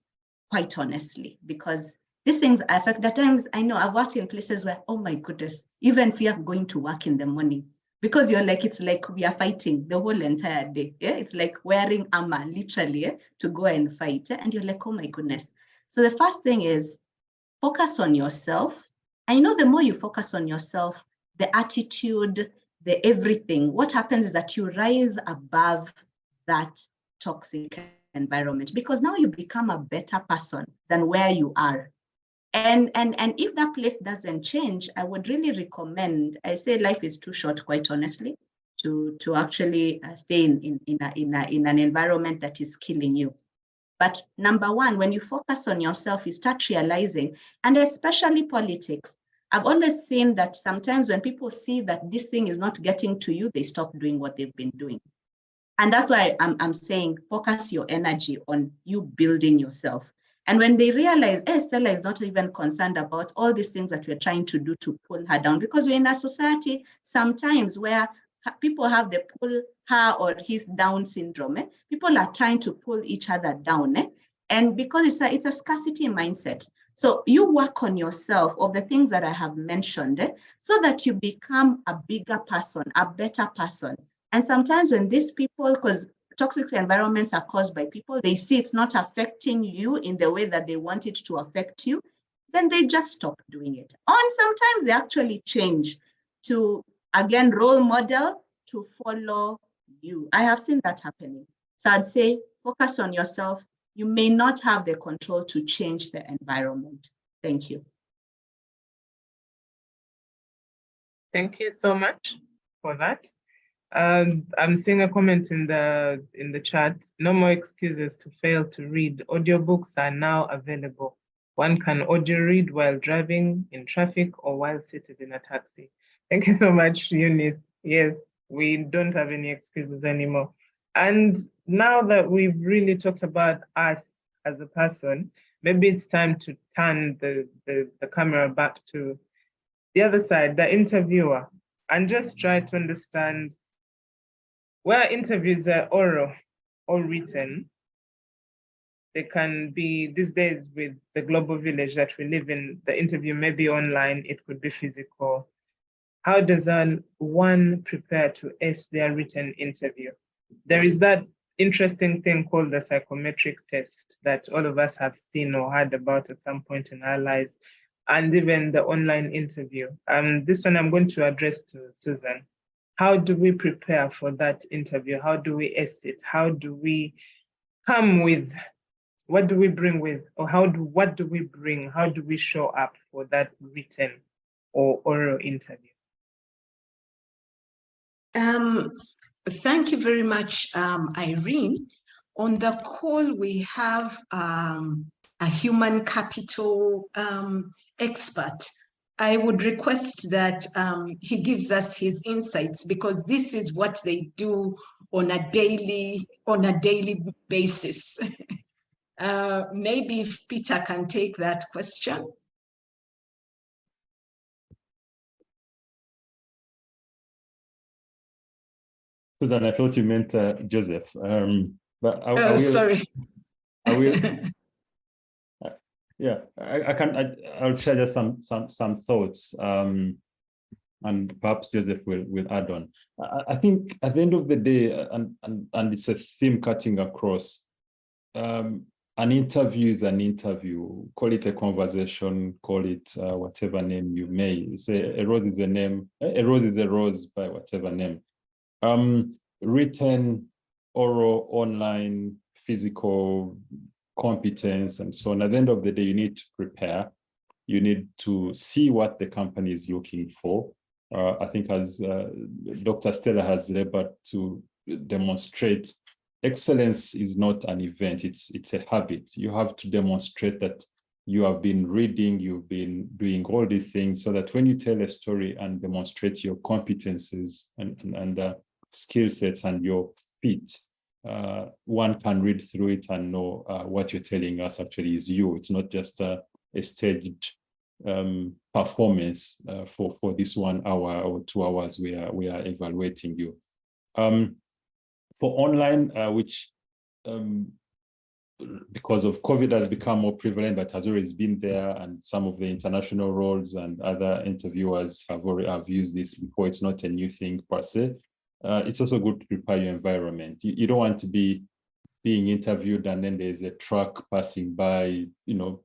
quite honestly, because these things affect. The times I know I've worked in places where, oh my goodness, even fear going to work in the morning, because you're like, it's like we are fighting the whole entire day. Yeah? It's like wearing armor, literally, to go and fight. And you're like, oh my goodness. So the first thing is focus on yourself. I know the more you focus on yourself, the attitude, the everything, what happens is that you rise above that toxic environment, because now you become a better person than where you are. And if that place doesn't change, I would really recommend, I say life is too short, quite honestly, to actually stay in an environment that is killing you. But number one, when you focus on yourself, you start realizing, and especially politics, I've always seen that sometimes when people see that this thing is not getting to you, they stop doing what they've been doing. And that's why I'm saying focus your energy on you building yourself. And when they realize, hey, Stella is not even concerned about all these things that we're trying to do to pull her down, because we're in a society sometimes where people have the pull her or his down syndrome. People are trying to pull each other down. And because it's a scarcity mindset. So you work on yourself of the things that I have mentioned, so that you become a bigger person, a better person. And sometimes when these people, because toxic environments are caused by people, they see it's not affecting you in the way that they want it to affect you, then they just stop doing it. And sometimes they actually change to, again, role model to follow you. I have seen that happening. So I'd say focus on yourself. You may not have the control to change the environment. Thank you. Thank you so much for that. I'm seeing a comment in the chat. No more excuses to fail to read. Audiobooks are now available. One can audio read while driving, in traffic, or while seated in a taxi. Thank you so much, Eunice. Yes, we don't have any excuses anymore. And now that we've really talked about us as a person, maybe it's time to turn the camera back to the other side, the interviewer, and just try to understand, where interviews are oral or written, they can be, these days with the global village that we live in, the interview may be online, it could be physical. How does one prepare to ace their written interview? There is that interesting thing called the psychometric test that all of us have seen or heard about at some point in our lives. and even the online interview. This one I'm going to address to Susan. How do we prepare for that interview? How do we exit? How do we come with, what do we bring with, or what do we bring? How do we show up for that written or oral interview? Thank you very much, Irene. On the call, we have a human capital expert. I would request that he gives us his insights, because this is what they do on a daily basis. Maybe if Peter can take that question. Susan, I thought you meant Joseph. But I will. Sorry. I will. Yeah, I'll share just some thoughts, and perhaps Joseph will add on. I think at the end of the day, and it's a theme cutting across. An interview is an interview. Call it a conversation. Call it whatever name you may. Say a rose is a name. A rose is a rose by whatever name. Written, oral, online, physical, competence, and so on. At the end of the day, you need to prepare. You need to see what the company is looking for. I think as Dr. Stella has labored to demonstrate, excellence is not an event, it's a habit. You have to demonstrate that you have been reading, you've been doing all these things, so that when you tell a story and demonstrate your competences and skill sets and your fit, one can read through it and know what you're telling us actually is you. It's not just a staged performance for this 1 hour or 2 hours we are evaluating you. For online, which because of COVID has become more prevalent, but has always been there, and some of the international roles and other interviewers have used this before. It's not a new thing per se. It's also good to prepare your environment. You don't want to be being interviewed and then there's a truck passing by,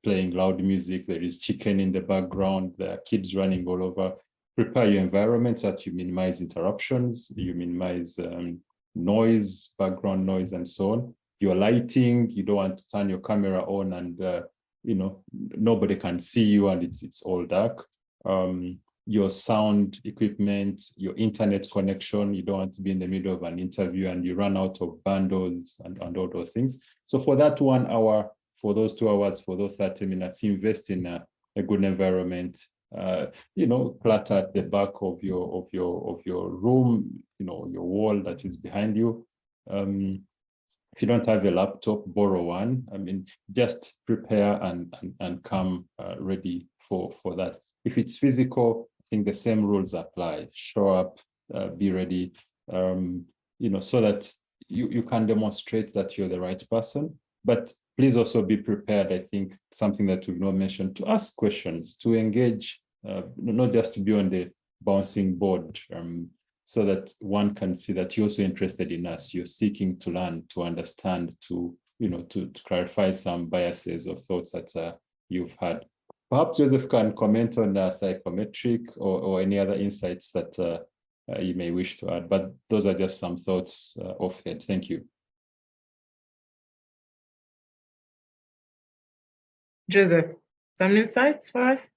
playing loud music. There is chicken in the background. There are kids running all over. Prepare your environment so that you minimize interruptions, you minimize noise, background noise, and so on. Your lighting, you don't want to turn your camera on and nobody can see you and it's all dark. Your sound equipment, your internet connection, you don't want to be in the middle of an interview and you run out of bundles and all those things. So for that 1 hour, for those 2 hours, for those 30 minutes, invest in a good environment. Clutter at the back of your room, your wall that is behind you. If you don't have a laptop, borrow one. I mean, just prepare and come ready for that. If it's physical, I think the same rules apply. Show up, be ready, so that you can demonstrate that you're the right person. But please also be prepared, I think, something that we've not mentioned, to ask questions, to engage, not just to be on the bouncing board, so that one can see that you're also interested in us. You're seeking to learn, to understand, to clarify some biases or thoughts that you've had. Perhaps Joseph can comment on psychometric or any other insights that you may wish to add, but those are just some thoughts off head. Thank you. Joseph, some insights for us?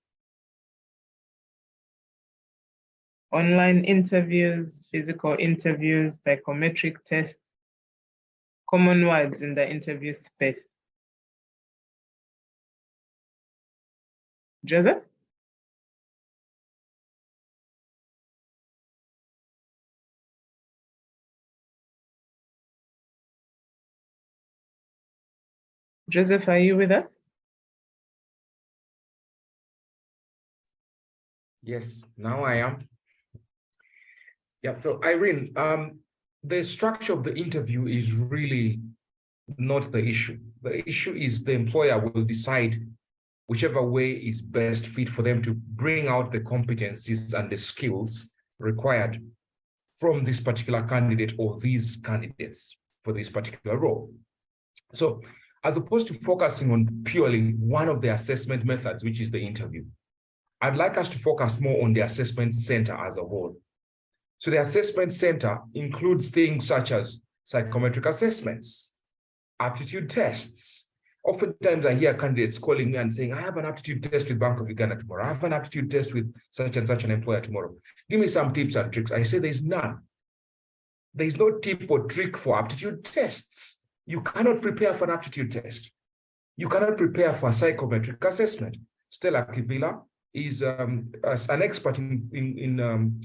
Online interviews, physical interviews, psychometric tests, common words in the interview space. Joseph? Joseph, are you with us? Yes, now I am. Yeah, so Irene, the structure of the interview is really not the issue. The issue is the employer will decide whichever way is best fit for them to bring out the competencies and the skills required from this particular candidate or these candidates for this particular role. So as opposed to focusing on purely one of the assessment methods, which is the interview, I'd like us to focus more on the assessment center as a whole. So the assessment center includes things such as psychometric assessments, aptitude tests. Oftentimes I hear candidates calling me and saying, I have an aptitude test with Bank of Uganda tomorrow. I have an aptitude test with such and such an employer tomorrow. Give me some tips and tricks. I say there's none. There's no tip or trick for aptitude tests. You cannot prepare for an aptitude test. You cannot prepare for a psychometric assessment. Stella Kivila is an expert in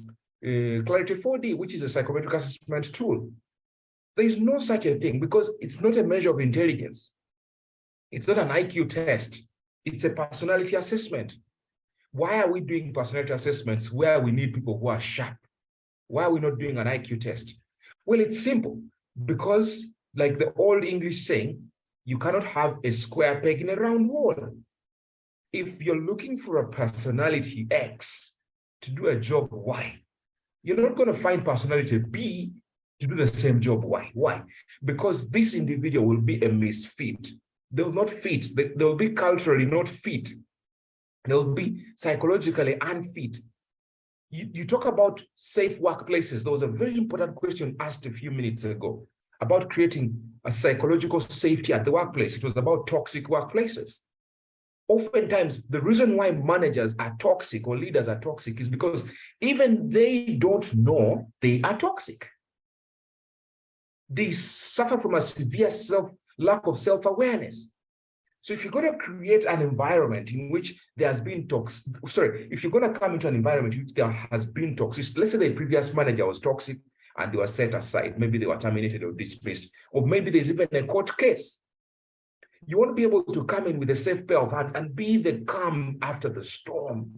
Clarity 4D, which is a psychometric assessment tool. There is no such a thing because it's not a measure of intelligence. It's not an IQ test. It's a personality assessment. Why are we doing personality assessments where we need people who are sharp? Why are we not doing an IQ test? Well, it's simple because, like the old English saying, you cannot have a square peg in a round hole. If you're looking for a personality X to do a job Y, you're not going to find personality B to do the same job Y. Why? Because this individual will be a misfit. They'll not fit. They'll be culturally not fit. They'll be psychologically unfit. You talk about safe workplaces. There was a very important question asked a few minutes ago about creating a psychological safety at the workplace. It was about toxic workplaces. Oftentimes, the reason why managers are toxic or leaders are toxic is because even they don't know they are toxic. They suffer from a severe lack of self-awareness. So if you're going to create an environment in which there has been if you're going to come into an environment in which there has been toxicity, let's say the previous manager was toxic and they were set aside, maybe they were terminated or dismissed, or maybe there's even a court case. You want to be able to come in with a safe pair of hands and be the calm after the storm.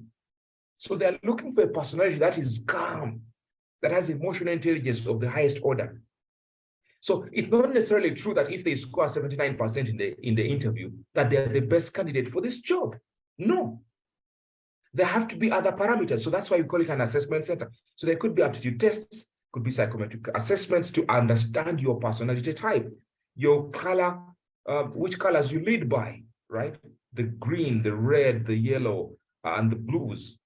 So they're looking for a personality that is calm, that has emotional intelligence of the highest order. So it's not necessarily true that if they score 79% in the interview, that they're the best candidate for this job. No. There have to be other parameters. So that's why we call it an assessment center. So there could be aptitude tests, could be psychometric assessments to understand your personality type, your color, which colors you lead by, right? The green, the red, the yellow, and the blues.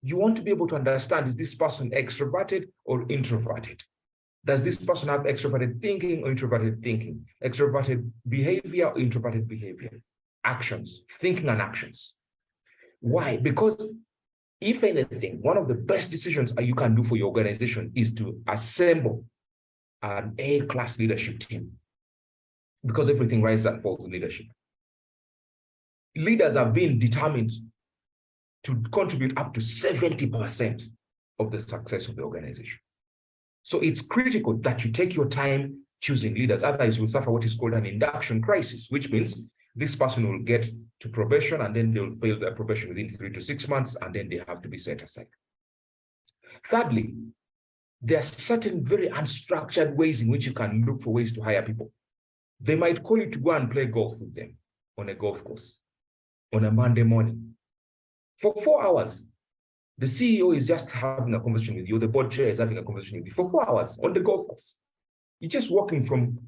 You want to be able to understand, is this person extroverted or introverted? Does this person have extroverted thinking or introverted thinking? Extroverted behavior or introverted behavior? Actions, thinking and actions. Why? Because if anything, one of the best decisions you can do for your organization is to assemble an A-class leadership team. Because everything rises and falls in leadership. Leaders have been determined to contribute up to 70% of the success of the organization. So it's critical that you take your time choosing leaders. Otherwise, you'll suffer what is called an induction crisis, which means this person will get to probation and then they'll fail their probation within 3 to 6 months, and then they have to be set aside. Thirdly, there are certain very unstructured ways in which you can look for ways to hire people. They might call you to go and play golf with them on a golf course on a Monday morning. For 4 hours, the CEO is just having a conversation with you, the board chair is having a conversation with you for 4 hours on the golf course. You're just walking from,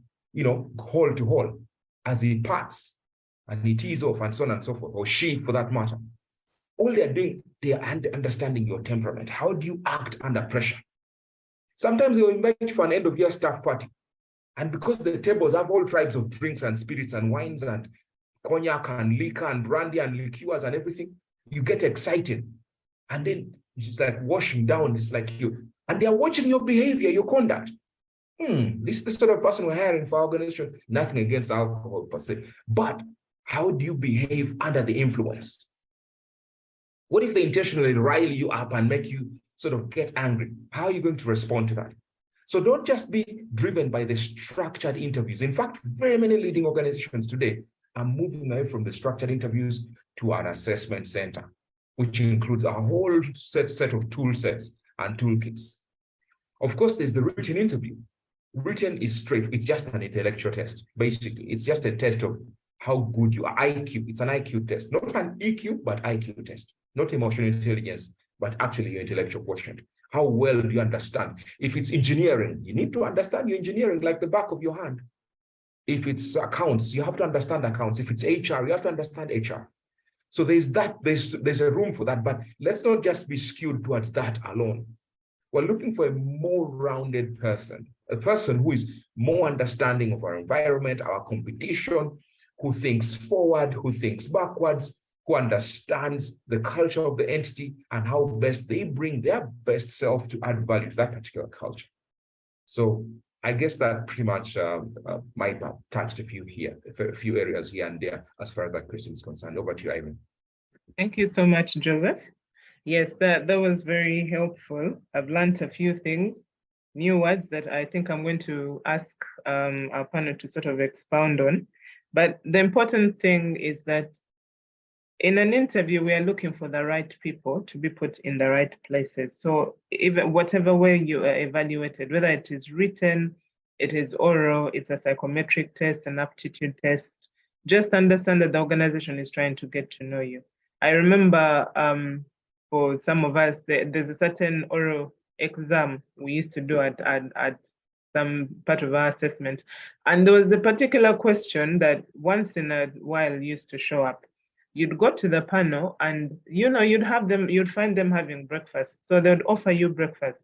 hole to hole as he parts and he tees off and so on and so forth, or she for that matter. All they're doing, they are understanding your temperament. How do you act under pressure? Sometimes they'll invite you for an end of year staff party. And because the tables have all types of drinks and spirits and wines and cognac and liquor and brandy and liqueurs and everything, you get excited. And then it's like washing down. It's like and they are watching your behavior, your conduct. This is the sort of person we're hiring for our organization. Nothing against alcohol per se. But how do you behave under the influence? What if they intentionally rile you up and make you sort of get angry? How are you going to respond to that? So don't just be driven by the structured interviews. In fact, very many leading organizations today are moving away from the structured interviews to an assessment center, which includes a whole set of tool sets and toolkits. Of course, there's the written interview. Written is straight. It's just an intellectual test. Basically, it's just a test of how good you are. IQ. It's an IQ test, not an EQ, but IQ test. Not emotional intelligence, but actually your intellectual quotient. How well do you understand? If it's engineering, you need to understand your engineering like the back of your hand. If it's accounts, you have to understand accounts. If it's HR, you have to understand HR. So there's a room for that, but let's not just be skewed towards that alone. We're looking for a more rounded person, a person who is more understanding of our environment, our competition, who thinks forward, who thinks backwards, who understands the culture of the entity and how best they bring their best self to add value to that particular culture. So I guess that pretty much might have touched a few areas here and there as far as that question is concerned. Over to you, Irene. Thank you so much, Joseph. Yes, that was very helpful. I've learned a few things, new words that I think I'm going to ask our panel to sort of expound on. But the important thing is that in an interview, we are looking for the right people to be put in the right places. So even whatever way you are evaluated, whether it is written, it is oral, it's a psychometric test, an aptitude test, just understand that the organization is trying to get to know you. I remember for some of us, there's a certain oral exam we used to do at some part of our assessment. And there was a particular question that once in a while used to show up. You'd go to the panel and, you'd find them having breakfast. So they'd offer you breakfast.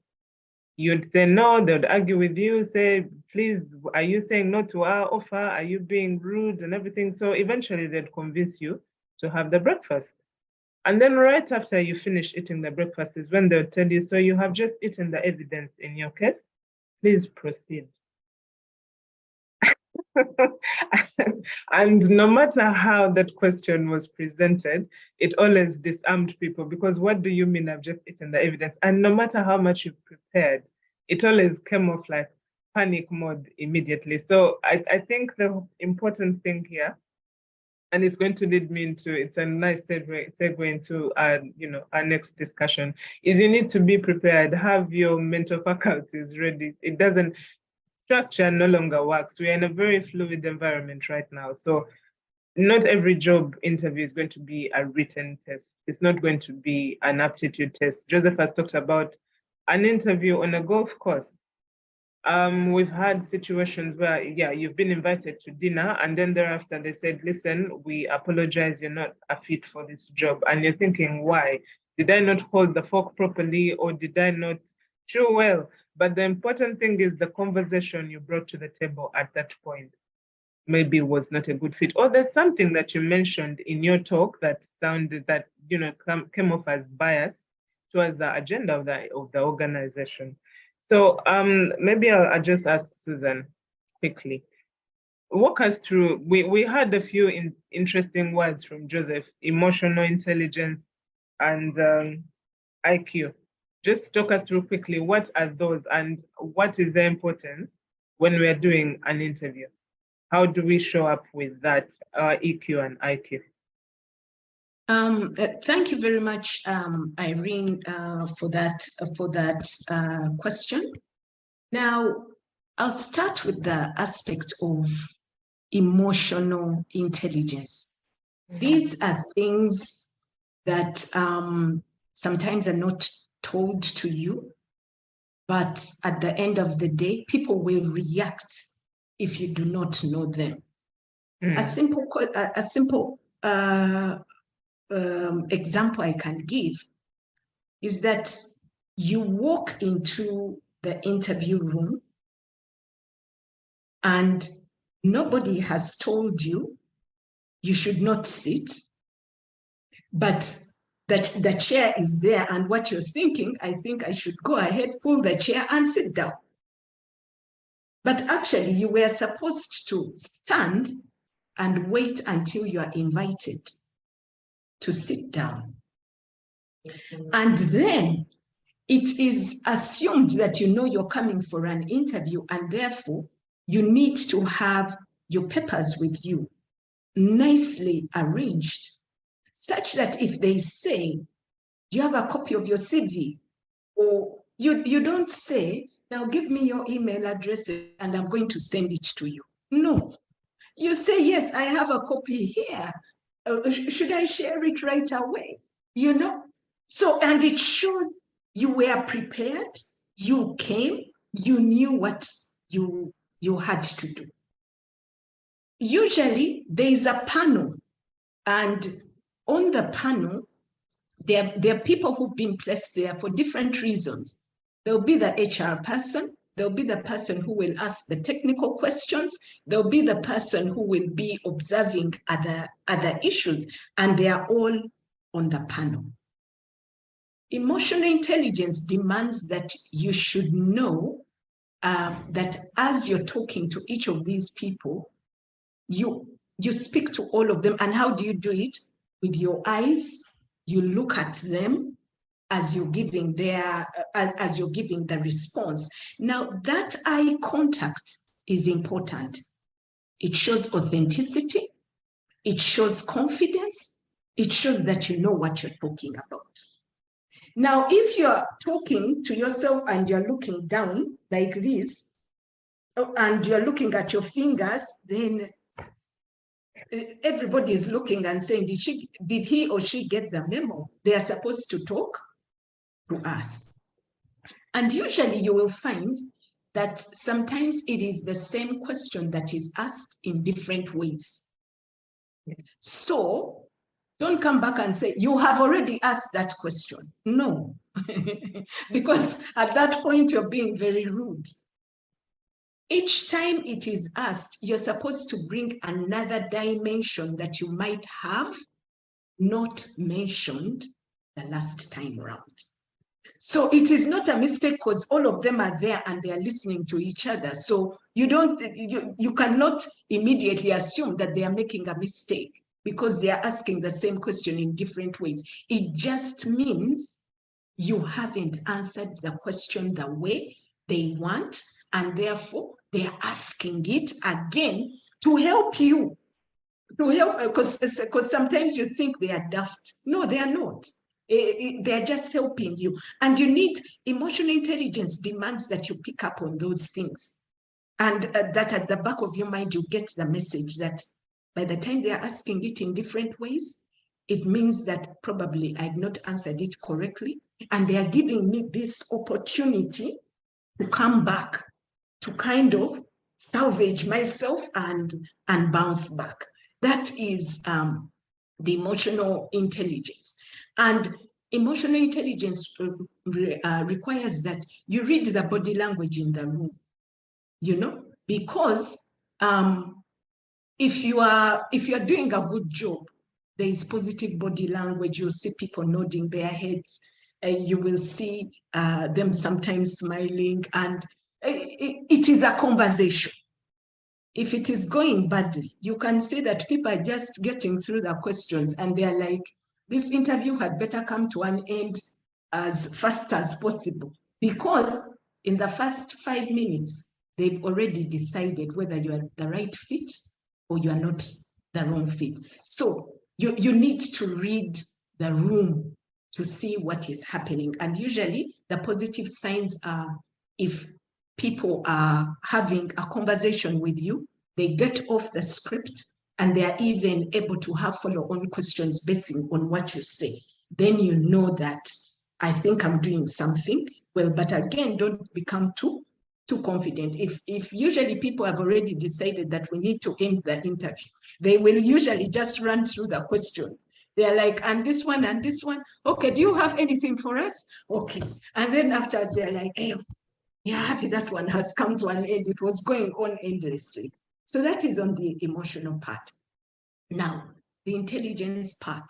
You'd say no, they'd argue with you, say, please, are you saying no to our offer? Are you being rude and everything? So eventually they'd convince you to have the breakfast. And then right after you finish eating the breakfast is when they'll tell you, so you have just eaten the evidence in your case, please proceed. And no matter how that question was presented, it always disarmed people, because what do you mean I've just eaten the evidence? And no matter how much you've prepared, it always came off like panic mode immediately. So I think the important thing here, and it's going to lead me into, it's a nice segue into our next discussion, is you need to be prepared, have your mental faculties ready. It doesn't, structure no longer works. We are in a very fluid environment right now. So not every job interview is going to be a written test. It's not going to be an aptitude test. Joseph has talked about an interview on a golf course. We've had situations where, you've been invited to dinner and then thereafter they said, listen, we apologize, you're not a fit for this job. And you're thinking, why? Did I not hold the fork properly, or did I not chew well? But the important thing is the conversation you brought to the table at that point maybe was not a good fit, or there's something that you mentioned in your talk that sounded that came off as bias towards the agenda of the organization. So maybe I'll just ask Susan quickly. Walk us through. We had a few interesting words from Joseph: emotional intelligence and IQ. Just talk us through quickly, what are those and what is their importance when we're doing an interview? How do we show up with that EQ and IQ? Thank you very much, Irene, for that question. Now, I'll start with the aspect of emotional intelligence. These are things that sometimes are not told to you, but at the end of the day, people will react if you do not know them. A simple example I can give is that you walk into the interview room and nobody has told you you should not sit, but that the chair is there, and what you're thinking, I think I should go ahead, pull the chair and sit down. But actually you were supposed to stand and wait until you are invited to sit down. And then it is assumed that you're coming for an interview, and therefore you need to have your papers with you, nicely arranged, such that if they say, do you have a copy of your CV? Or you don't say, now give me your email address and I'm going to send it to you. No, you say, yes, I have a copy here. Should I share it right away? So, and it shows you were prepared, you came, you knew what you had to do. Usually there is a panel, and on the panel, there are people who've been placed there for different reasons. There'll be the HR person, there'll be the person who will ask the technical questions, there'll be the person who will be observing other issues, and they are all on the panel. Emotional intelligence demands that you should know that as you're talking to each of these people, you speak to all of them. And how do you do it? With your eyes, you look at them as you're giving the response. Now, that eye contact is important. It shows authenticity, it shows confidence, it shows that you know what you're talking about. Now, if you're talking to yourself and you're looking down like this, and you're looking at your fingers, then everybody is looking and saying, did he or she get the memo? They are supposed to talk to us. And usually you will find that sometimes it is the same question that is asked in different ways. So don't come back and say, you have already asked that question. No, because at that point you're being very rude. Each time it is asked, you're supposed to bring another dimension that you might have not mentioned the last time around. So it is not a mistake because all of them are there and they are listening to each other. So you cannot immediately assume that they are making a mistake because they are asking the same question in different ways. It just means you haven't answered the question the way they want, and therefore they are asking it again to help you. Because sometimes you think they are daft. No, they are not. They're just helping you. And you need, emotional intelligence demands that you pick up on those things. And that at the back of your mind, you get the message that by the time they're asking it in different ways, it means that probably I've not answered it correctly. And they are giving me this opportunity to come back, to kind of salvage myself and bounce back. That is the emotional intelligence. And emotional intelligence requires that you read the body language in the room, because if you're doing a good job, there is positive body language. You'll see people nodding their heads. You will see them sometimes smiling, and it is a conversation. If it is going badly, you can see that people are just getting through the questions and they're like, this interview had better come to an end as fast as possible, because in the first 5 minutes, they've already decided whether you are the right fit or you are not the wrong fit. So you need to read the room to see what is happening. And usually the positive signs are if people are having a conversation with you, they get off the script and they are even able to have follow-on questions based on what you say. Then you know that I think I'm doing something well, but again, don't become too confident. If usually people have already decided that we need to end the interview, they will usually just run through the questions. They're like, and this one, and this one. Okay, do you have anything for us? Okay. And then afterwards, they're like, hey, yeah, happy that one has come to an end. It was going on endlessly. So that is on the emotional part. Now, the intelligence part.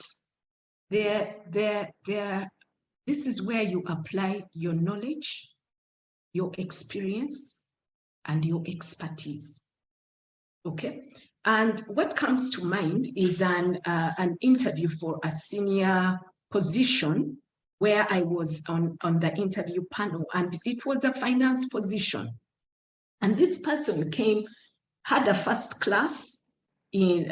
This is where you apply your knowledge, your experience, and your expertise. Okay? And what comes to mind is an interview for a senior position where I was on the interview panel, and it was a finance position. And this person came, had a first class in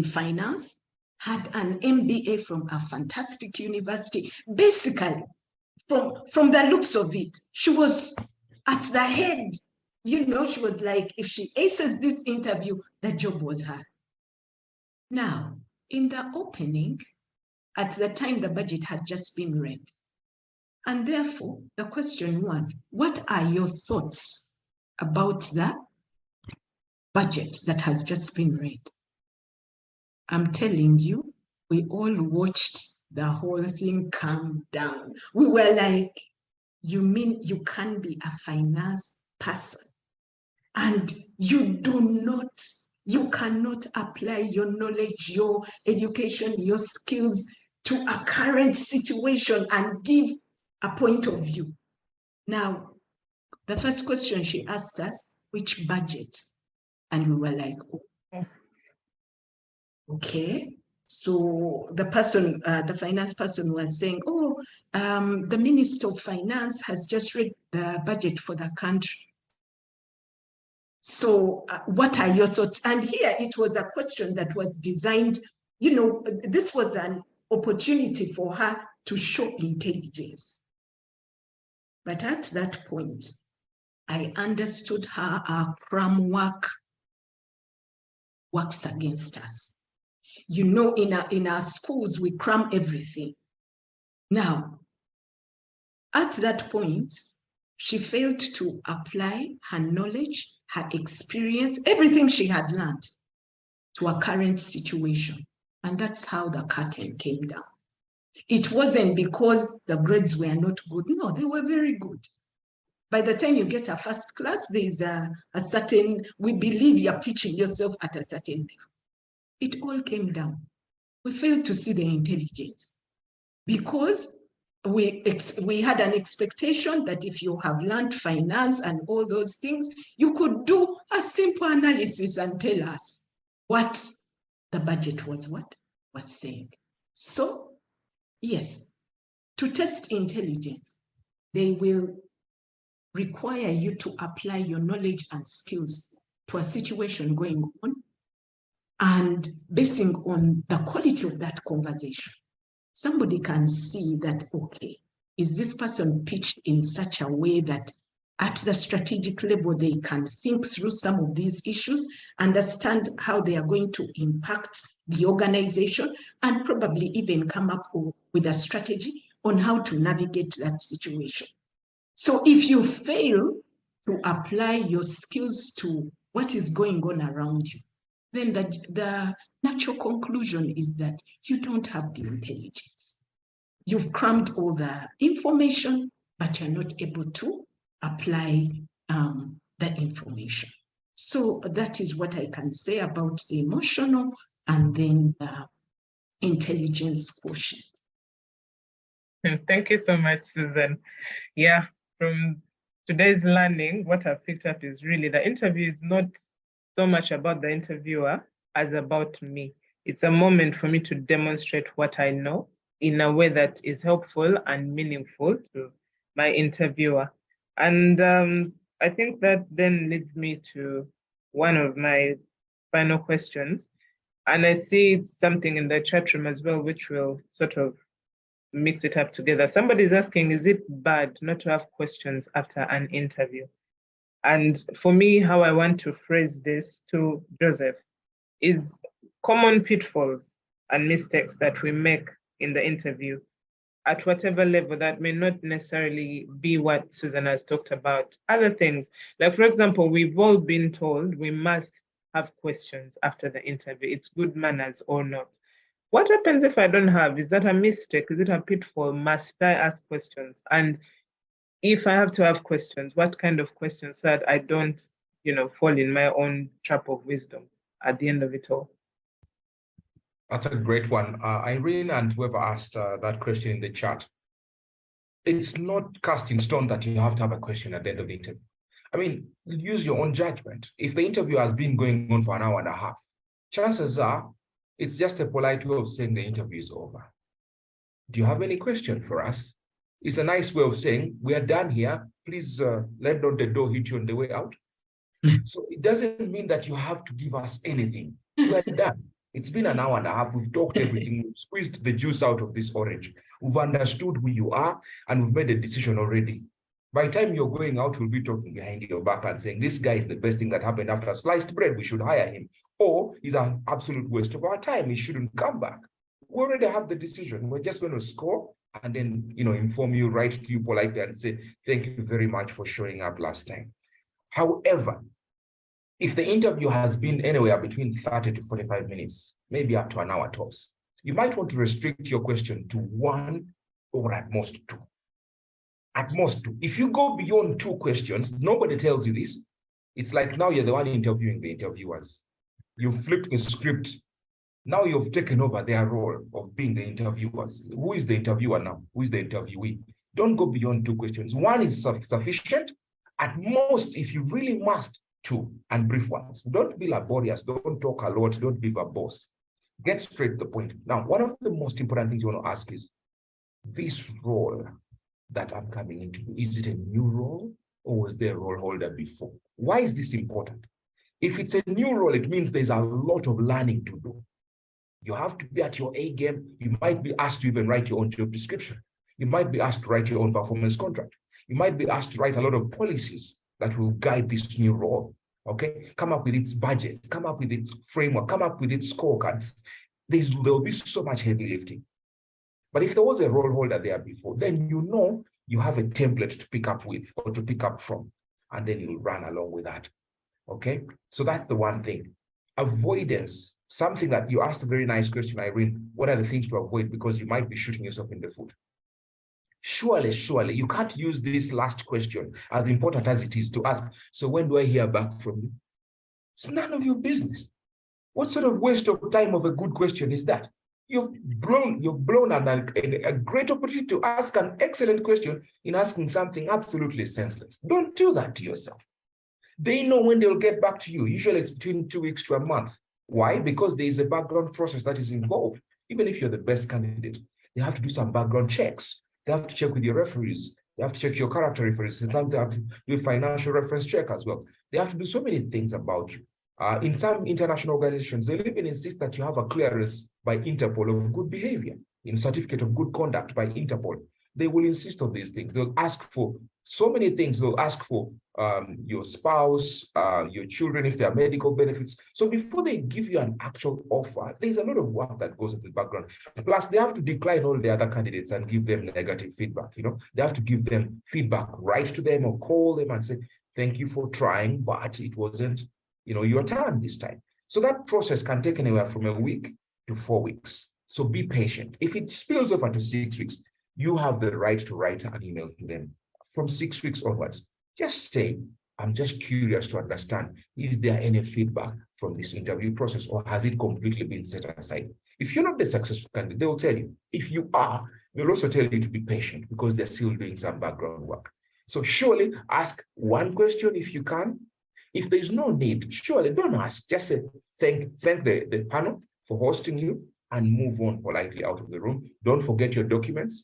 finance, had an MBA from a fantastic university. Basically, from the looks of it, she was at the head. She was like, if she aces this interview, the job was hers. Now, in the opening, at the time the budget had just been read. And therefore, the question was, what are your thoughts about the budget that has just been read? I'm telling you, we all watched the whole thing calm down. We were like, you mean you can't be a finance person and you cannot apply your knowledge, your education, your skills to a current situation and give a point of view? Now, the first question she asked us, which budget? And we were like, oh, okay. So the person, the finance person was saying, oh, the Minister of Finance has just read the budget for the country. So what are your thoughts? And here it was a question that was designed, you know, this was an opportunity for her to show intelligence. But at that point, I understood how our cram work works against us. You know, in our schools, we cram everything. Now, at that point, she failed to apply her knowledge, her experience, everything she had learned to a current situation. And that's how the curtain came down. It wasn't because the grades were not good. No, they were very good. By the time you get a first class, there's a certain, we believe you're pitching yourself at a certain level. It all came down. We failed to see the intelligence because we had an expectation that if you have learned finance and all those things, you could do a simple analysis and tell us what the budget was saying. So, yes, to test intelligence, they will require you to apply your knowledge and skills to a situation going on and basing on the quality of that conversation. Somebody can see that, okay, is this person pitched in such a way that at the strategic level, they can think through some of these issues, understand how they are going to impact the organization, and probably even come up with a strategy on how to navigate that situation. So if you fail to apply your skills to what is going on around you, then the natural conclusion is that you don't have the intelligence. You've crammed all the information, but you're not able to apply the information. So that is what I can say about the emotional and then the intelligence quotient. Thank you so much, Susan. Yeah, from today's learning, what I've picked up is really the interview is not so much about the interviewer as about me. It's a moment for me to demonstrate what I know in a way that is helpful and meaningful to my interviewer. And I think that then leads me to one of my final questions. And I see it's something in the chat room as well, which will sort of mix it up together. Somebody's asking, is it bad not to have questions after an interview? And for me, how I want to phrase this to Joseph is common pitfalls and mistakes that we make in the interview at whatever level that may not necessarily be what Susan has talked about. Other things, like for example, we've all been told we must have questions after the interview. It's good manners or not. What happens if I don't have? Is that a mistake? Is it a pitfall? Must I ask questions? And if I have to have questions, what kind of questions so that I don't, fall in my own trap of wisdom at the end of it all? That's a great one. Irene and whoever asked that question in the chat, it's not cast in stone that you have to have a question at the end of the interview. I mean, use your own judgment. If the interview has been going on for an hour and a half, chances are it's just a polite way of saying the interview is over. Do you have any question for us? It's a nice way of saying, we are done here. Please let not the door hit you on the way out. So it doesn't mean that you have to give us anything. We're done. It's been an hour and a half. We've talked everything. We've squeezed the juice out of this orange. We've understood who you are, and we've made a decision already. By the time you're going out, we'll be talking behind your back and saying, this guy is the best thing that happened after sliced bread. We should hire him. Or he's an absolute waste of our time. He shouldn't come back. We already have the decision. We're just going to score and then, inform you, write to you politely and say, thank you very much for showing up last time. However, if the interview has been anywhere between 30 to 45 minutes, maybe up to an hour tops, you might want to restrict your question to 1 or at most 2. At most 2. If you go beyond 2 questions, nobody tells you this. It's like now you're the one interviewing the interviewers. You've flipped the script. Now you've taken over their role of being the interviewers. Who is the interviewer now? Who is the interviewee? Don't go beyond 2 questions. 1 is sufficient. At most, if you really must, 2, and brief ones. Don't be laborious. Don't talk a lot. Don't be verbose. Get straight to the point. Now, one of the most important things you want to ask is, this role that I'm coming into, is it a new role or was there a role holder before? Why is this important? If it's a new role, it means there's a lot of learning to do. You have to be at your A game. You might be asked to even write your own job description. You might be asked to write your own performance contract. You might be asked to write a lot of policies that will guide this new role. Okay, come up with its budget, come up with its framework, come up with its scorecards. There'll be so much heavy lifting. But if there was a role holder there before, then you know you have a template to pick up with or to pick up from, and then you'll run along with that. Okay, so that's the one thing. Avoidance, something that you asked a very nice question, Irene. What are the things to avoid? Because you might be shooting yourself in the foot. Surely, you can't use this last question, as important as it is, to ask, so when do I hear back from you? It's none of your business. What sort of waste of time of a good question is that? You've blown a great opportunity to ask an excellent question in asking something absolutely senseless. Don't do that to yourself. They know when they'll get back to you. Usually it's between 2 weeks to a month. Why? Because there is a background process that is involved. Even if you're the best candidate, they have to do some background checks. They have to check with your referees. They have to check your character references. Sometimes they have to do a financial reference check as well. They have to do so many things about you. In some international organizations, they even insist that you have a clearance by Interpol of good behavior, certificate of good conduct by Interpol. They will insist on these things. They'll ask for so many things. They'll ask for your spouse, your children, if there are medical benefits. So before they give you an actual offer, there's a lot of work that goes into the background. Plus, they have to decline all the other candidates and give them negative feedback. They have to give them feedback, write to them or call them and say, thank you for trying, but it wasn't your turn this time. So that process can take anywhere from a week to 4 weeks. So be patient. If it spills over to 6 weeks, you have the right to write an email to them. From 6 weeks onwards, just say, I'm just curious to understand, is there any feedback from this interview process, or has it completely been set aside? If you're not the successful candidate, they will tell you. If you are, they'll also tell you to be patient because they're still doing some background work. So surely ask 1 question if you can. If there's no need, surely don't ask. Just say, thank the panel for hosting you and move on politely out of the room. Don't forget your documents.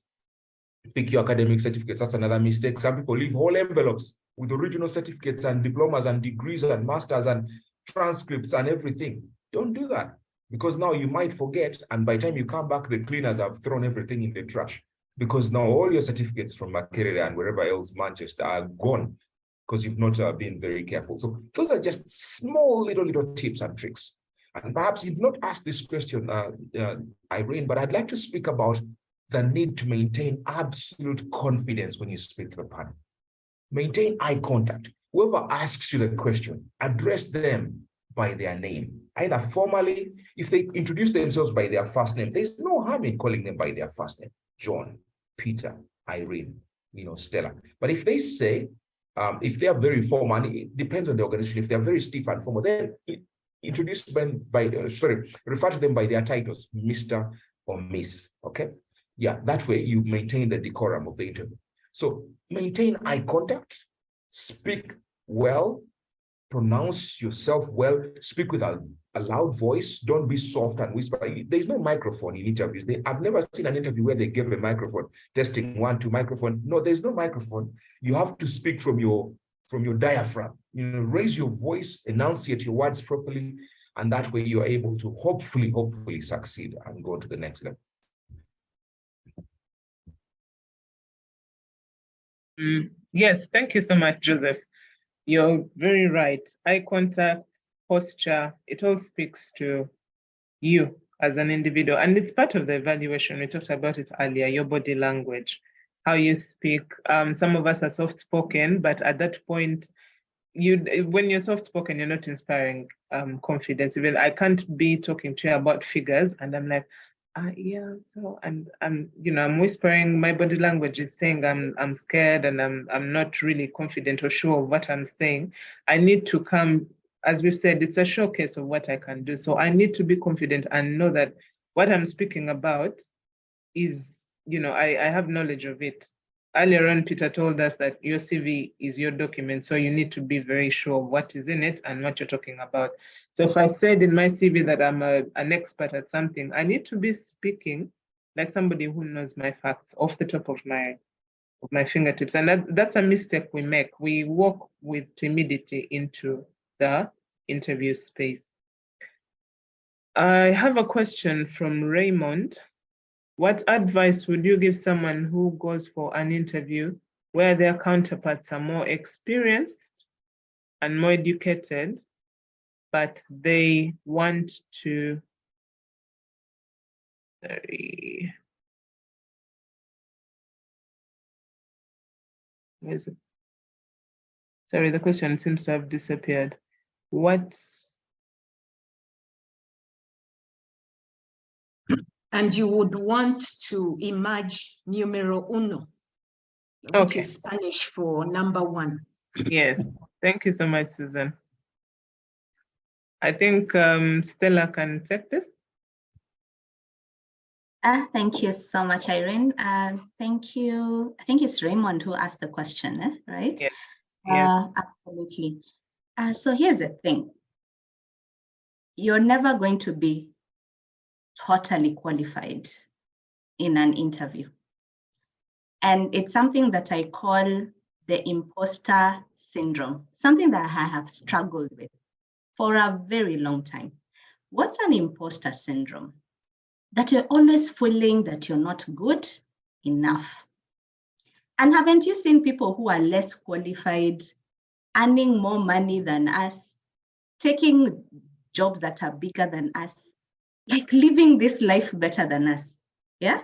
Pick your academic certificates. That's another mistake. Some people leave whole envelopes with original certificates and diplomas and degrees and masters and transcripts and everything. Don't do that, because now you might forget, and by the time you come back, the cleaners have thrown everything in the trash, because now all your certificates from Makerere and wherever else, Manchester, are gone because you've not been very careful. So those are just small little tips and tricks. And perhaps you've not asked this question, Irene, but I'd like to speak about the need to maintain absolute confidence when you speak to the panel. Maintain eye contact. Whoever asks you the question, address them by their name, either formally. If they introduce themselves by their first name, there's no harm in calling them by their first name. John, Peter, Irene, Stella. But if they say, if they are very formal, it depends on the organization. If they're very stiff and formal, then refer to them by their titles, Mr. or Miss, okay? Yeah, that way you maintain the decorum of the interview. So maintain eye contact, speak well, pronounce yourself well, speak with a loud voice, don't be soft and whisper. There's no microphone in interviews. I've never seen an interview where they give a microphone, testing 1, 2 microphone. No, there's no microphone. You have to speak from your diaphragm. Raise your voice, enunciate your words properly, and that way you're able to hopefully succeed and go to the next level. Yes, thank you so much, Joseph. You're very right. Eye contact, posture, it all speaks to you as an individual. And it's part of the evaluation. We talked about it earlier, your body language, how you speak. Some of us are soft-spoken, but at that point, when you're soft-spoken, you're not inspiring confidence. Even I can't be talking to you about figures, and I'm like, Yeah, so I'm whispering. My body language is saying I'm scared and I'm not really confident or sure of what I'm saying. I need to come, as we've said, it's a showcase of what I can do. So I need to be confident and know that what I'm speaking about is, I have knowledge of it. Earlier on, Peter told us that your CV is your document, so you need to be very sure of what is in it and what you're talking about. So if I said in my CV that I'm an expert at something, I need to be speaking like somebody who knows my facts off the top of my fingertips. And that's a mistake we make. We walk with timidity into the interview space. I have a question from Raymond. What advice would you give someone who goes for an interview where their counterparts are more experienced and more educated, but they want to, sorry, the question seems to have disappeared. And you would want to emerge numero uno, which is Spanish for number one. Yes, thank you so much, Susan. I think Stella can take this. Thank you so much, Irene. Thank you. I think it's Raymond who asked the question, right? Yes. Yes. Absolutely. So here's the thing. You're never going to be totally qualified in an interview. And it's something that I call the imposter syndrome, something that I have struggled with for a very long time. What's an imposter syndrome? That you're always feeling that you're not good enough. And haven't you seen people who are less qualified, earning more money than us, taking jobs that are bigger than us, like living this life better than us? Yeah.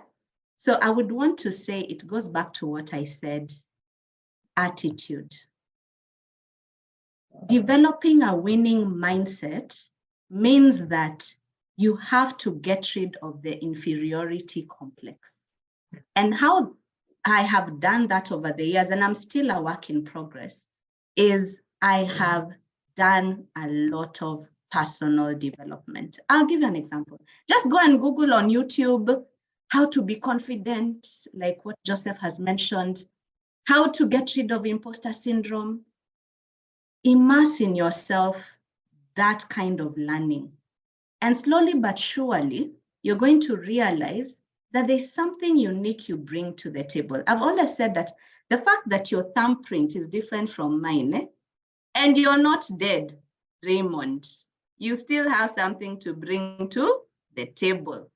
So I would want to say it goes back to what I said, attitude. Developing a winning mindset means that you have to get rid of the inferiority complex. And how I have done that over the years, and I'm still a work in progress, is I have done a lot of personal development. I'll give you an example. Just go and Google on YouTube how to be confident, like what Joseph has mentioned, how to get rid of imposter syndrome. Immerse in yourself that kind of learning. And slowly but surely, you're going to realize that there's something unique you bring to the table. I've always said that the fact that your thumbprint is different from mine, and you're not dead, Raymond, you still have something to bring to the table.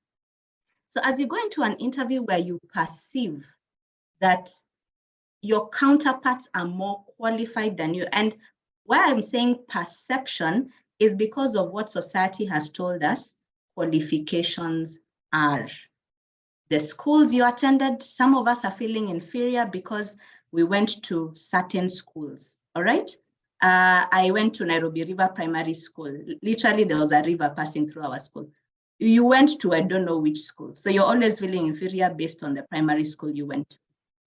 So as you go into an interview where you perceive that your counterparts are more qualified than you, and why I'm saying perception is because of what society has told us qualifications are. The schools you attended, some of us are feeling inferior because we went to certain schools, all right? I went to Nairobi River Primary School. Literally, there was a river passing through our school. You went to, I don't know which school. So you're always feeling inferior based on the primary school you went to.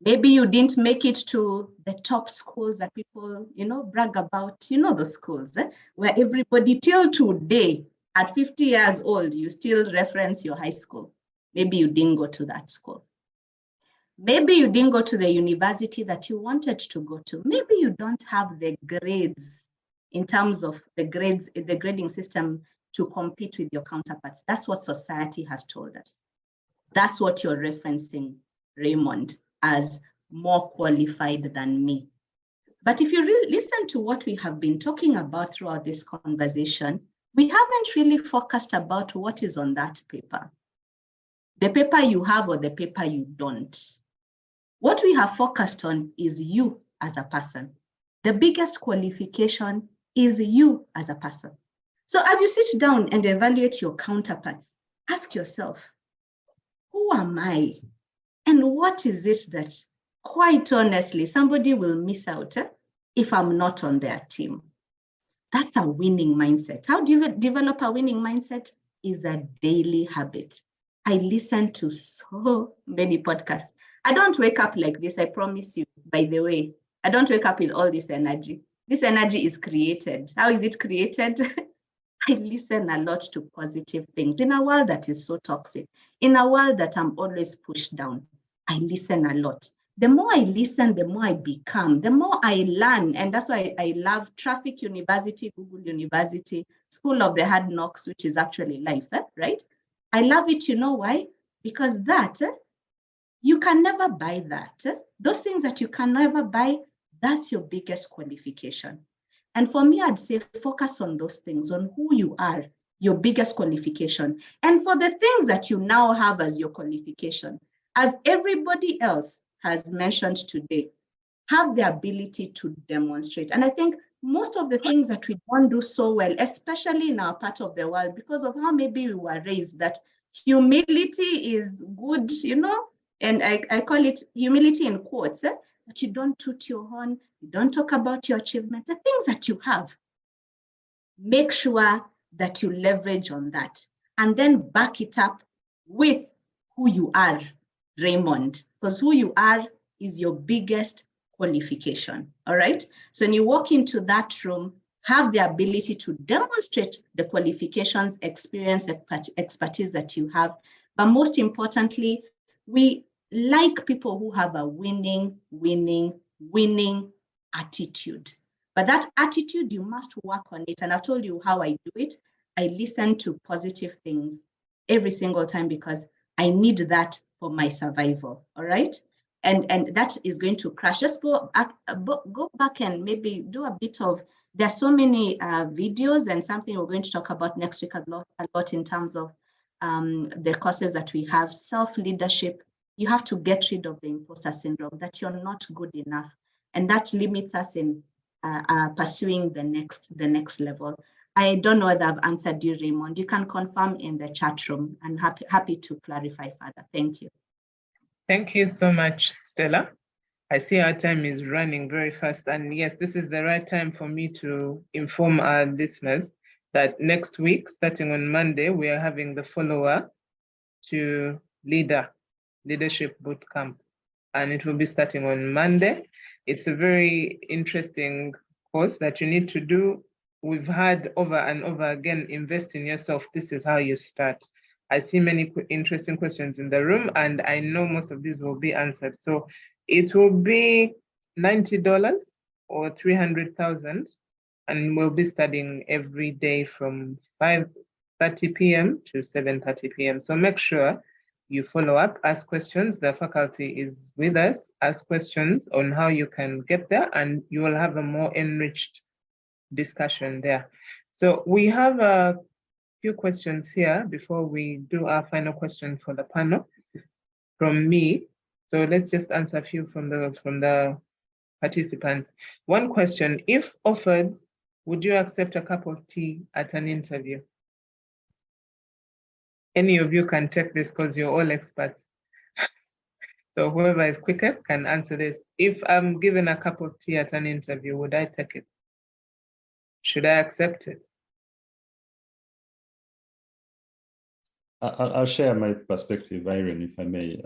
Maybe you didn't make it to the top schools that people, brag about, the schools, where everybody till today, at 50 years old, you still reference your high school. Maybe you didn't go to that school. Maybe you didn't go to the university that you wanted to go to. Maybe you don't have the grades in terms of the grades, the grading system to compete with your counterparts. That's what society has told us. That's what you're referencing, Raymond, as more qualified than me. But if you really listen to what we have been talking about throughout this conversation, we haven't really focused about what is on that paper. The paper you have or the paper you don't. What we have focused on is you as a person. The biggest qualification is you as a person. So as you sit down and evaluate your counterparts, ask yourself, who am I? And what is it that, quite honestly, somebody will miss out if I'm not on their team? That's a winning mindset. How do you develop a winning mindset? Is a daily habit. I listen to so many podcasts. I don't wake up like this, I promise you. By the way, I don't wake up with all this energy. This energy is created. How is it created? I listen a lot to positive things in a world that is so toxic, in a world that I'm always pushed down. I listen a lot. The more I listen, the more I become, the more I learn. And that's why I love Traffic University, Google University, School of the Hard Knocks, which is actually life, right? I love it. You know why? Because that, you can never buy that. Those things that you can never buy, that's your biggest qualification. And for me, I'd say focus on those things, on who you are, your biggest qualification. And for the things that you now have as your qualification, as everybody else has mentioned today, have the ability to demonstrate. And I think most of the things that we don't do so well, especially in our part of the world, because of how maybe we were raised, that humility is good, you know, and I call it humility in quotes, that you don't toot your horn, you don't talk about your achievements, the things that you have. Make sure that you leverage on that and then back it up with who you are, Raymond, because who you are is your biggest qualification, all right? So when you walk into that room, have the ability to demonstrate the qualifications, experience, expertise that you have. But most importantly, we like people who have a winning attitude. But that attitude, you must work on it. And I've told you how I do it. I listen to positive things every single time because I need that for my survival, all right? And that is going to crash. Just go back and maybe do a bit of, there's so many videos and something we're going to talk about next week a lot in terms of the courses that we have, self-leadership. You have to get rid of the imposter syndrome, that you're not good enough. And that limits us in pursuing the next level. I don't know whether I've answered you, Raymond. You can confirm in the chat room. I'm happy to clarify further. Thank you. Thank you so much, Stella. I see our time is running very fast. And yes, this is the right time for me to inform our listeners that next week, starting on Monday, we are having the follower to Leadership Bootcamp. And it will be starting on Monday. It's a very interesting course that you need to do. We've had over and over again, invest in yourself. This is how you start. I see many interesting questions in the room, and I know most of these will be answered. So it will be $90 or $300,000, and we'll be studying every day from 5:30 p.m. to 7:30 p.m. So make sure you follow up, ask questions. The faculty is with us. Ask questions on how you can get there, and you will have a more enriched discussion there. So we have a few questions here before we do our final question for the panel from me. So let's just answer a few from the participants. One question: if offered, would you accept a cup of tea at an interview? Any of you can take this because you're all experts. So whoever is quickest can answer this. If I'm given a cup of tea at an interview, would I take it? Should I accept it? I'll share my perspective, Irene, if I may.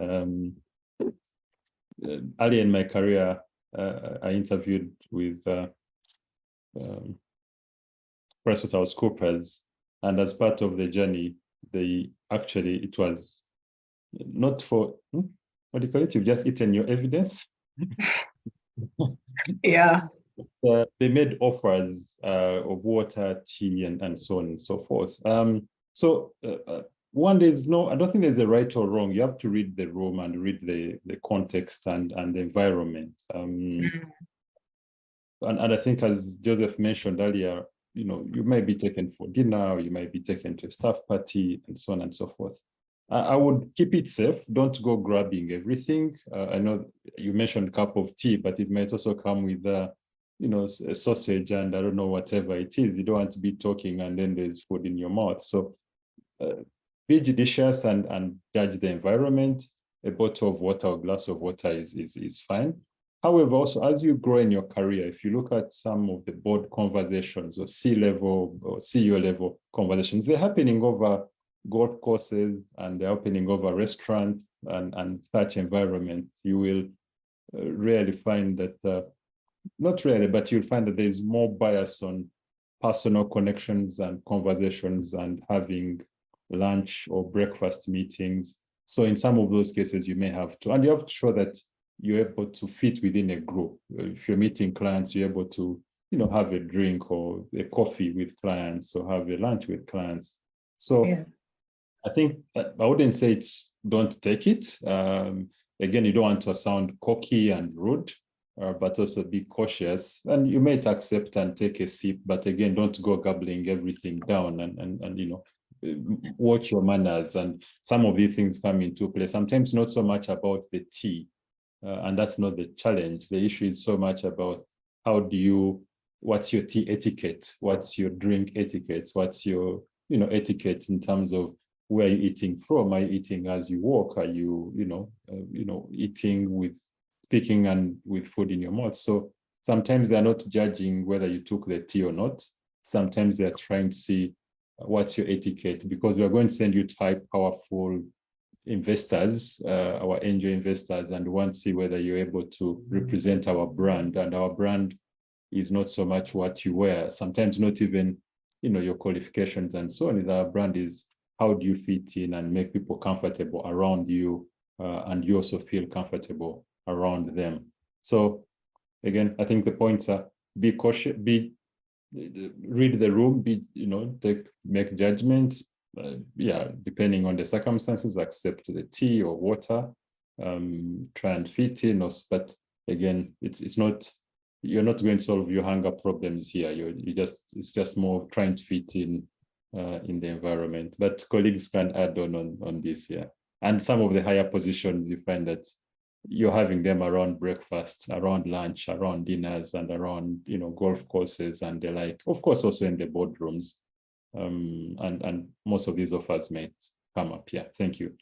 Early in my career, I interviewed with PricewaterhouseCoopers, and as part of the journey, it was not for, what do you call it? You've just eaten your evidence. Yeah. They made offers of water, tea, and so on and so forth. One, I don't think there's a right or wrong. You have to read the room and read the context and the environment. And I think, as Joseph mentioned earlier, you may be taken for dinner, or you might be taken to a staff party, and so on and so forth. I would keep it safe. Don't go grabbing everything. I know you mentioned cup of tea, but it might also come with a sausage and I don't know, whatever it is. You don't want to be talking and then there's food in your mouth. So be judicious and judge the environment. A bottle of water or glass of water is fine. However, also, as you grow in your career, if you look at some of the board conversations or C-level or CEO level conversations, they're happening over golf courses and the opening of a restaurant and such environment, you will rarely find that, not rarely, but you'll find that there's more bias on personal connections and conversations and having lunch or breakfast meetings. So in some of those cases, you may have to, and you have to show that you're able to fit within a group. If you're meeting clients, you're able to, have a drink or a coffee with clients or have a lunch with clients. So yeah. I think I wouldn't say it's don't take it. Again, you don't want to sound cocky and rude, but also be cautious. And you may accept and take a sip, but again, don't go gobbling everything down and watch your manners. And some of these things come into play. Sometimes not so much about the tea, and that's not the challenge. The issue is so much about what's your tea etiquette, what's your drink etiquette, what's your etiquette in terms of where you're eating from. Are you eating as you walk? Are you eating with speaking and with food in your mouth? So sometimes they're not judging whether you took the tea or not. Sometimes they're trying to see what's your etiquette, because we are going to send you type powerful investors, our angel investors, and want to see whether you're able to represent our brand. And our brand is not so much what you wear, sometimes not even your qualifications and so on. Our brand is how do you fit in and make people comfortable around you, and you also feel comfortable around them. So again, I think the points are: be cautious, read the room, make judgments. Depending on the circumstances, accept the tea or water, try and fit in. But again, it's not, you're not going to solve your hunger problems here. It's just more of trying to fit in the environment. But colleagues can add on this here. And some of the higher positions, you find that you're having them around breakfast, around lunch, around dinners, and around golf courses and the like. Of course, also in the boardrooms. And most of these offers may come up here. Thank you.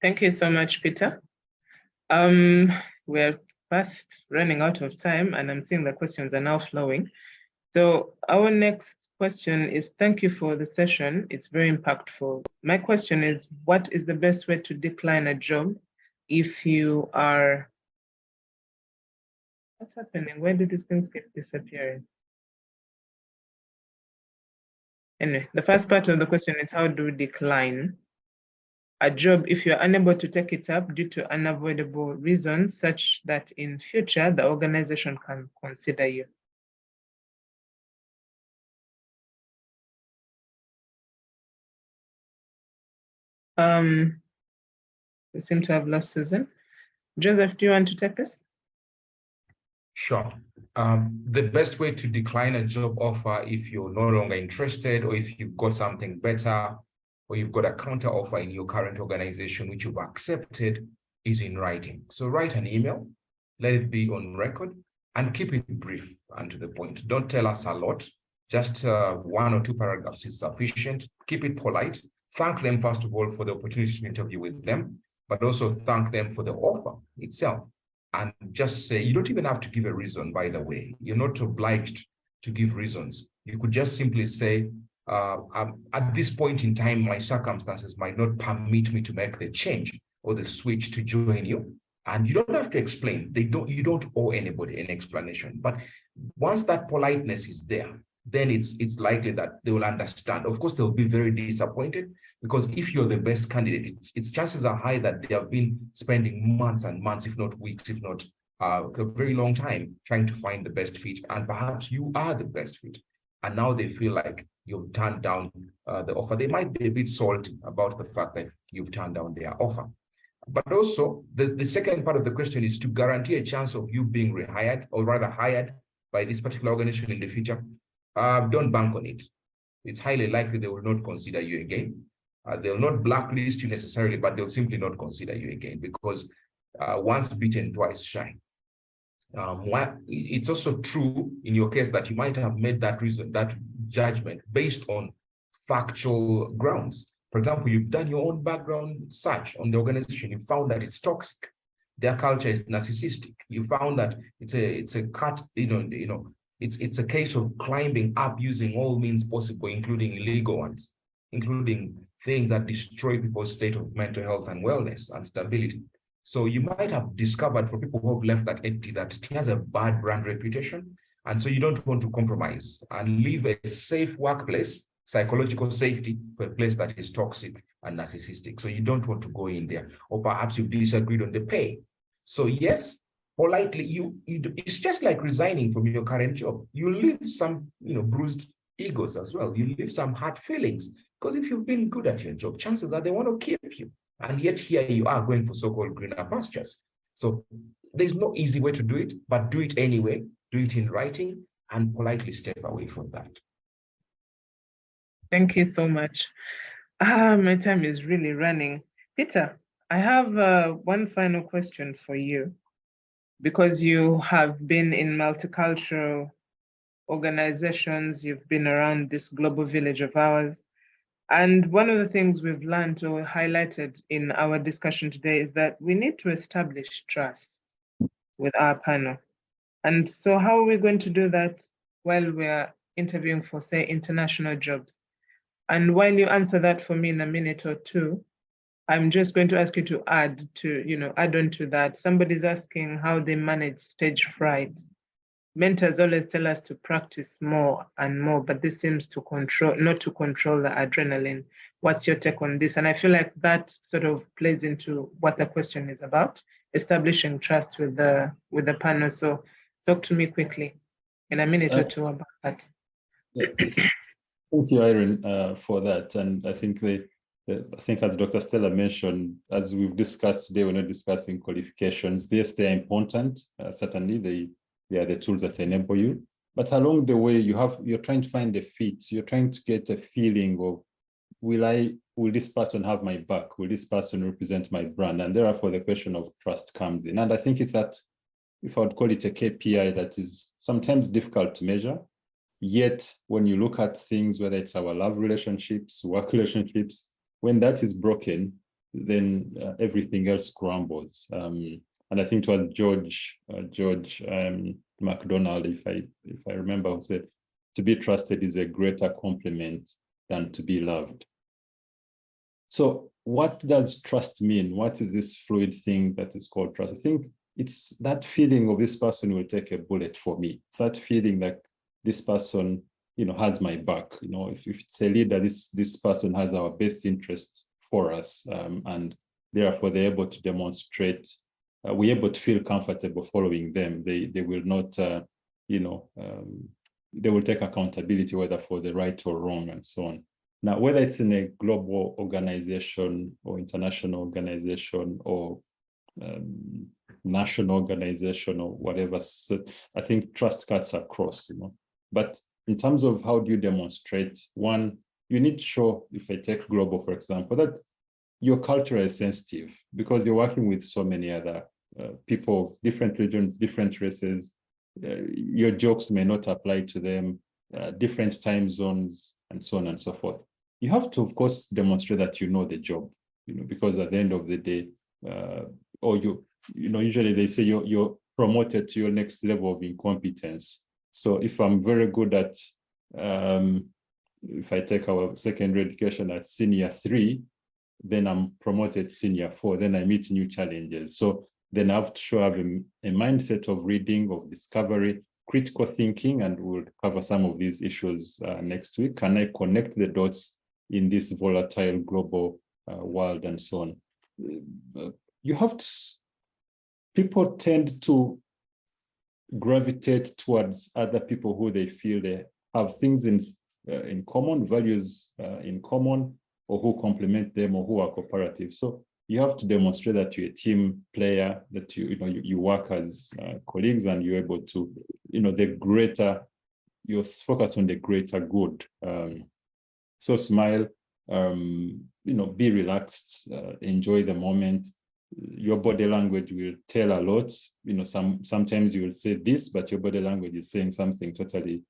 Thank you so much, Peter. We're fast running out of time, and I'm seeing the questions are now flowing. So our next question is, thank you for the session. It's very impactful. My question is, what is the best way to decline a job if you are... What's happening? Where do these things keep disappearing? Anyway, the first part of the question is, how do we decline a job if you're unable to take it up due to unavoidable reasons, such that in future the organization can consider you? We seem to have lost Susan. Joseph, do you want to take this? Sure. The best way to decline a job offer if you're no longer interested, or if you've got something better, or you've got a counter offer in your current organization which you've accepted, is in writing. So write an email, let it be on record, and keep it brief and to the point. Don't tell us a lot. Just 1 or 2 paragraphs is sufficient. Keep it polite. Thank them, first of all, for the opportunity to interview with them, but also thank them for the offer itself. And just say, you don't even have to give a reason, by the way. You're not obliged to give reasons. You could just simply say, at this point in time, my circumstances might not permit me to make the change or the switch to join you. And you don't have to explain. You don't owe anybody an explanation. But once that politeness is there, then it's likely that they will understand. Of course, they'll be very disappointed, because if you're the best candidate, its chances are high that they have been spending months and months, if not weeks, if not a very long time, trying to find the best fit. And perhaps you are the best fit. And now they feel like you've turned down the offer. They might be a bit salty about the fact that you've turned down their offer. But also, the second part of the question is to guarantee a chance of you being rehired, or rather hired, by this particular organization in the future. Don't bank on it. It's highly likely they will not consider you again. They'll not blacklist you necessarily, but they'll simply not consider you again, because once bitten, twice shy. It's also true in your case that you might have made that judgment based on factual grounds. For example, you've done your own background search on the organization. You found that it's toxic. Their culture is narcissistic. You found that it's a case of climbing up using all means possible, including illegal ones, including things that destroy people's state of mental health and wellness and stability. So you might have discovered, for people who have left that entity, that it has a bad brand reputation. And so you don't want to compromise and leave a safe workplace, psychological safety, for a place that is toxic and narcissistic. So you don't want to go in there. Or perhaps you've disagreed on the pay. So yes, politely, it's just like resigning from your current job. You leave some, bruised egos as well. You leave some hurt feelings, because if you've been good at your job, chances are they want to keep you. And yet here you are going for so-called greener pastures. So there's no easy way to do it, but do it anyway, do it in writing, and politely step away from that. Thank you so much. My time is really running. Peter, I have one final question for you, because you have been in multicultural organizations, you've been around this global village of ours. And one of the things we've learned or highlighted in our discussion today is that we need to establish trust with our panel. And so how are we going to do that while we're interviewing for, say, international jobs? And while you answer that for me in a minute or two, I'm just going to ask you to add on to that. Somebody's asking how they manage stage fright. Mentors always tell us to practice more and more, but this seems to not to control the adrenaline. What's your take on this? And I feel like that sort of plays into what the question is about, establishing trust with the panel. So talk to me quickly in a minute or two about that. Thank you, Irene, for that. And I think as Dr. Stella mentioned, as we've discussed today, we're not discussing qualifications. Yes, they're important. Certainly, they are the tools that enable you. But along the way, you're trying to find a fit. You're trying to get a feeling of, will this person have my back? Will this person represent my brand? And therefore, the question of trust comes in. And I think it's that, if I would call it a KPI, that is sometimes difficult to measure. Yet, when you look at things, whether it's our love relationships, work relationships, when that is broken, then everything else crumbles. And I think it was George MacDonald, if I remember, who said, "To be trusted is a greater compliment than to be loved." So what does trust mean? What is this fluid thing that is called trust? I think it's that feeling of this person will take a bullet for me. It's that feeling that this person, has my back. If it's a leader, this person has our best interest for us, and therefore they're able to demonstrate. We're able to feel comfortable following them. They will not, they will take accountability, whether for the right or wrong, and so on. Now, whether it's in a global organization or international organization or national organization or whatever, so I think trust cuts across, But in terms of how do you demonstrate, one, you need to show, if I take global, for example, that your culture is sensitive, because you're working with so many other people, different regions, different races. Your jokes may not apply to them, different time zones, and so on and so forth. You have to, of course, demonstrate that you know the job, because at the end of the day, usually they say you're promoted to your next level of incompetence. So if I'm very good at, if I take our secondary education at senior 3, then I'm promoted senior 4, then I meet new challenges. So then I have to have a mindset of reading, of discovery, critical thinking, and we'll cover some of these issues next week. Can I connect the dots in this volatile global world and so on? People tend to gravitate towards other people who they feel they have things in common, values in common, or who complement them, or who are cooperative. So you have to demonstrate that you're a team player, that you work as colleagues, and you're able to, you're focused on the greater good. So smile, be relaxed, enjoy the moment. Your body language will tell a lot. Sometimes you will say this, but your body language is saying something totally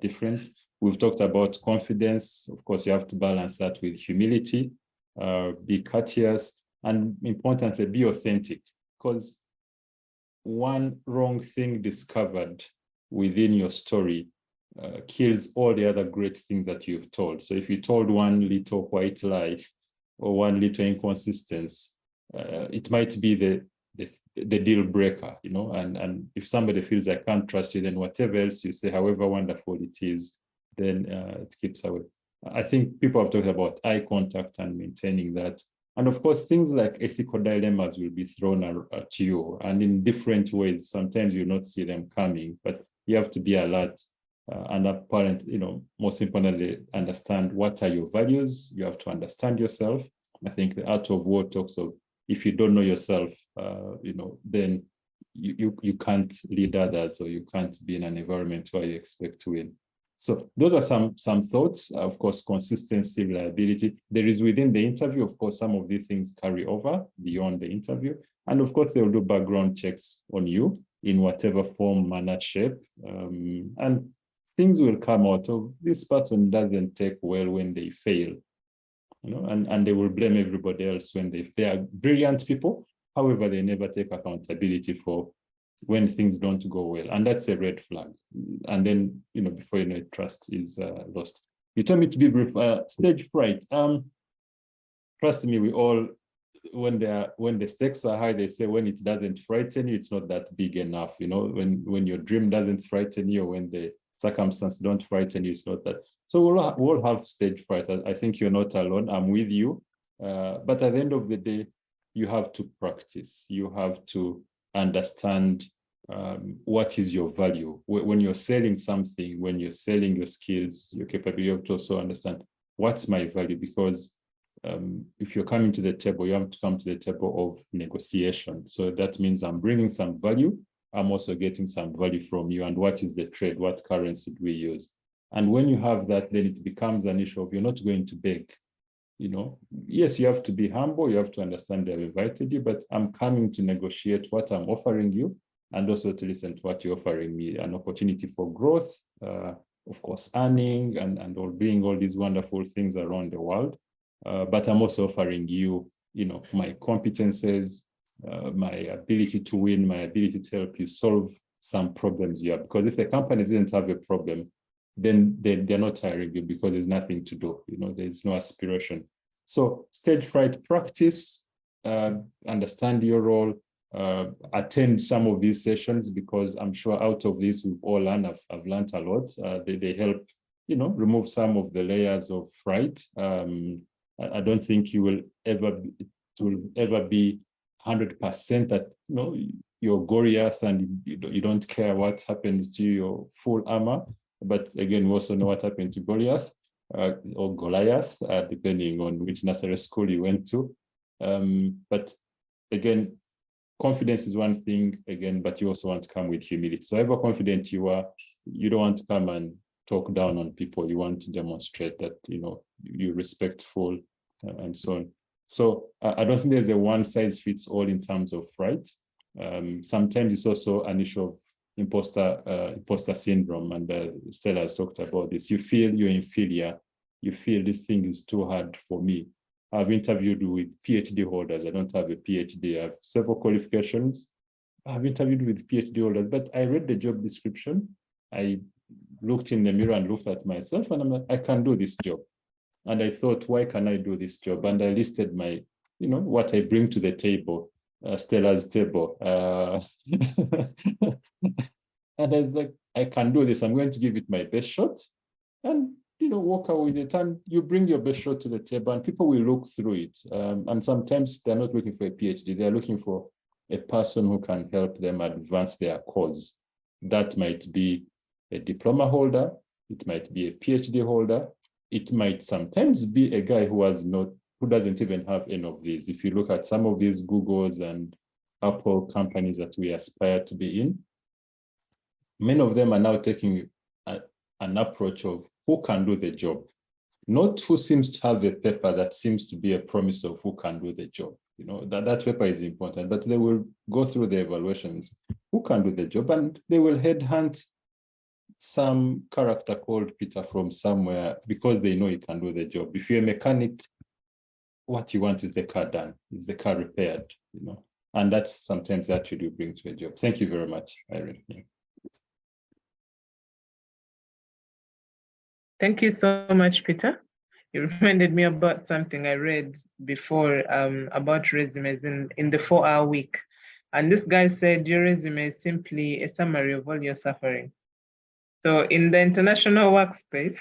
different. We've talked about confidence. Of course, you have to balance that with humility, be courteous, and importantly, be authentic, because one wrong thing discovered within your story kills all the other great things that you've told. So if you told one little white lie, or one little inconsistency, it might be the deal breaker, you know, and if somebody feels I can't trust you, then whatever else you say, however wonderful it is, then it keeps away. I think people have talked about eye contact and maintaining that. And of course, things like ethical dilemmas will be thrown at you, and in different ways. Sometimes you'll not see them coming, but you have to be alert and apparent, you know, most importantly, understand what are your values. You have to understand yourself. I think the Art of War talks of, if you don't know yourself, you know, then you can't lead others, or you can't be in an environment where you expect to win. So those are some thoughts. Of course, consistency, reliability. There is within the interview, of course, some of these things carry over beyond the interview. And of course, they will do background checks on you in whatever form, manner, shape. And things will come out of this person doesn't take well when they fail, you know, and they will blame everybody else when they are brilliant people. However, they never take accountability for when things don't go well, and that's a red flag. And then, you know, before you know it, trust is lost. You told me to be brief. Stage fright. Trust me, we all, when the stakes are high, they say when it doesn't frighten you, it's not that big enough. You know, when your dream doesn't frighten you, or when the circumstances don't frighten you, it's not that. So we'll have stage fright. I think you're not alone. I'm with you. But at the end of the day, you have to practice. You have to understand what is your value. When you're selling something, when you're selling your skills, your capability, you have to also understand what's my value, because if you're coming to the table, you have to come to the table of negotiation. So that means I'm bringing some value. I'm also getting some value from you. And what is the trade? What currency do we use? And when you have that, then it becomes an issue of you're not going to beg. You know, yes, you have to be humble. You have to understand they've invited you, but I'm coming to negotiate what I'm offering you, and also to listen to what you're offering me, an opportunity for growth, of course, earning and all, doing all these wonderful things around the world. But I'm also offering you, you know, my competences, my ability to win, my ability to help you solve some problems you have. Because if the company didn't have a problem, then they're not hiring you, because there's nothing to do. You know, there's no aspiration. So stage fright practice, understand your role, attend some of these sessions, because I'm sure out of this we've all learned. I've learned a lot. They help, you know, remove some of the layers of fright. I don't think you will ever be 100% that, you know, you're Goliath and you don't care what happens to your full armor. But again, we also know what happened to Goliath or Goliath, depending on which nursery school you went to. But again, confidence is one thing, again, but you also want to come with humility. So however confident you are, you don't want to come and talk down on people. You want to demonstrate that, you know, you're respectful and so on. So I don't think there's a one size fits all in terms of fright. Sometimes it's also an issue of imposter syndrome, and Stella has talked about this. You feel you're inferior. You feel this thing is too hard for me. I've interviewed with PhD holders. I don't have a PhD. I have several qualifications. I've interviewed with PhD holders, but I read the job description. I looked in the mirror and looked at myself, and I'm like, I can do this job. And I thought, why can I do this job? And I listed my, you know, what I bring to the table, Stella's table. And I was like, I can do this. I'm going to give it my best shot. And, you know, walk away with it. And you bring your best shot to the table, and people will look through it. And sometimes they're not looking for a PhD. They're looking for a person who can help them advance their cause. That might be a diploma holder. It might be a PhD holder. It might sometimes be a guy who doesn't even have any of these. If you look at some of these Googles and Apple companies that we aspire to be in, many of them are now taking an approach of who can do the job, not who seems to have a paper that seems to be a promise of who can do the job. You know, that paper is important, but they will go through the evaluations, who can do the job, and they will headhunt some character called Peter from somewhere because they know he can do the job. If you're a mechanic, what you want is the car done, is the car repaired, you know, and that's sometimes the attitude you bring to a job. Thank you very much, Irene. Yeah. Thank you so much, Peter. it reminded me about something I read before about resumes in the 4-hour week. And this guy said your resume is simply a summary of all your suffering. So in the international workspace,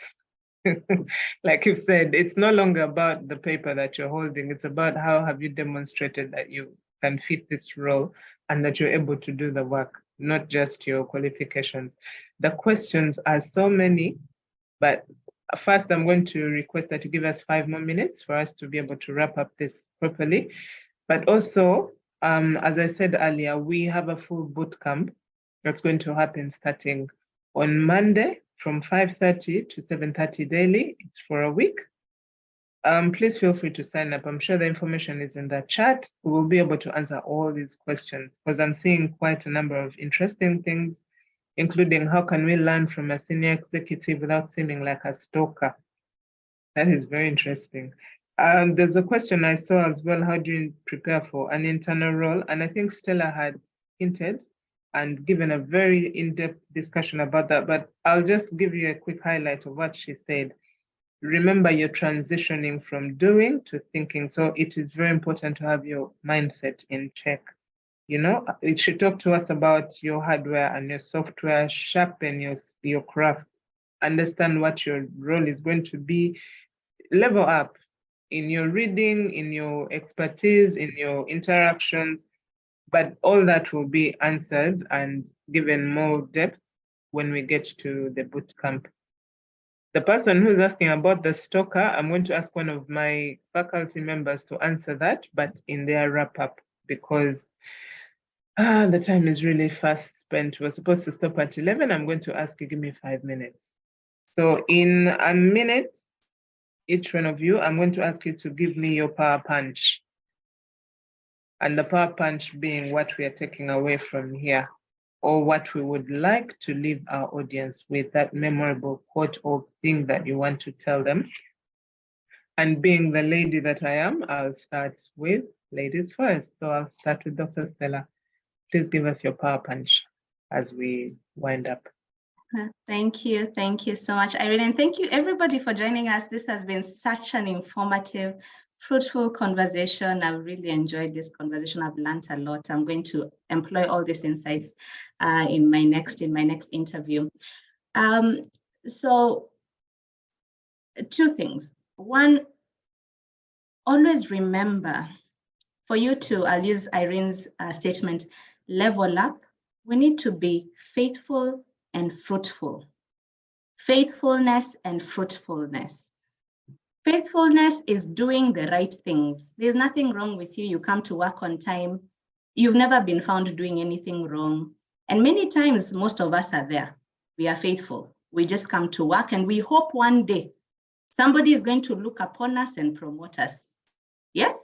like you've said, it's no longer about the paper that you're holding. It's about how have you demonstrated that you can fit this role and that you're able to do the work, not just your qualifications. The questions are so many, but first I'm going to request that you give us 5 more minutes for us to be able to wrap up this properly. But also, as I said earlier, we have a full boot camp that's going to happen starting on Monday from 5:30 to 7:30 daily. It's for a week. Please feel free to sign up. I'm sure the information is in the chat. We will be able to answer all these questions because I'm seeing quite a number of interesting things, including how can we learn from a senior executive without seeming like a stalker? That is very interesting. There's a question I saw as well, how do you prepare for an internal role? And I think Stella had hinted and given a very in-depth discussion about that, but I'll just give you a quick highlight of what she said. Remember, you're transitioning from doing to thinking, so it is very important to have your mindset in check. You know, it should talk to us about your hardware and your software, sharpen your craft, understand what your role is going to be, level up in your reading, in your expertise, in your interactions, but all that will be answered and given more depth when we get to the boot camp. The person who's asking about the stalker, I'm going to ask one of my faculty members to answer that, but in their wrap up, because the time is really fast spent. We're supposed to stop at 11. I'm going to ask you, give me 5 minutes. So in a minute, each one of you, I'm going to ask you to give me your power punch. And the power punch being what we are taking away from here, or what we would like to leave our audience with, that memorable quote or thing that you want to tell them. And being the lady that I am, I'll start with ladies first. So I'll start with Dr. Stella. Please give us your power punch as we wind up. Thank you so much, Irene, and thank you everybody for joining us. This has been such an informative, fruitful conversation. I've really enjoyed this conversation. I've learned a lot. I'm going to employ all these insights in my next interview. So 2 things. One, always remember, for you to, I'll use Irene's statement, level up, we need to be faithful and fruitful. Faithfulness and fruitfulness. Faithfulness is doing the right things. There's nothing wrong with you. You come to work on time. You've never been found doing anything wrong. And many times, most of us are there. We are faithful. We just come to work and we hope one day somebody is going to look upon us and promote us. Yes?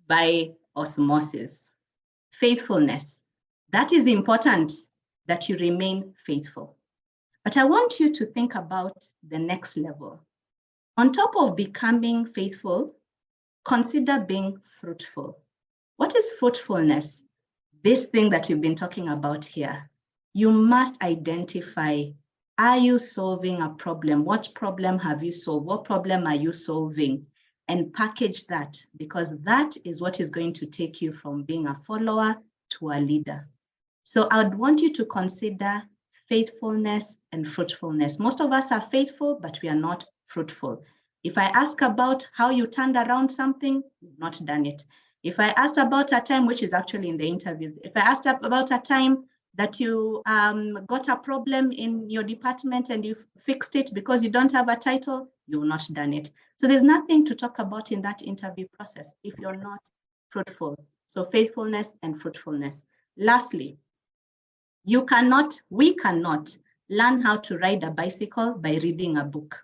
By osmosis. Faithfulness. That is important, that you remain faithful. But I want you to think about the next level. On top of becoming faithful, consider being fruitful. What is fruitfulness? This thing that we've been talking about here. You must identify, are you solving a problem? What problem have you solved? What problem are you solving? And package that, because that is what is going to take you from being a follower to a leader. So I would want you to consider faithfulness and fruitfulness. Most of us are faithful, but we are not fruitful. If I ask about how you turned around something, you've not done it. If I asked about a time, which is actually in the interviews, if I asked about a time that you got a problem in your department and you fixed it because you don't have a title, you've not done it. So there's nothing to talk about in that interview process if you're not fruitful. So faithfulness and fruitfulness. Lastly, we cannot learn how to ride a bicycle by reading a book.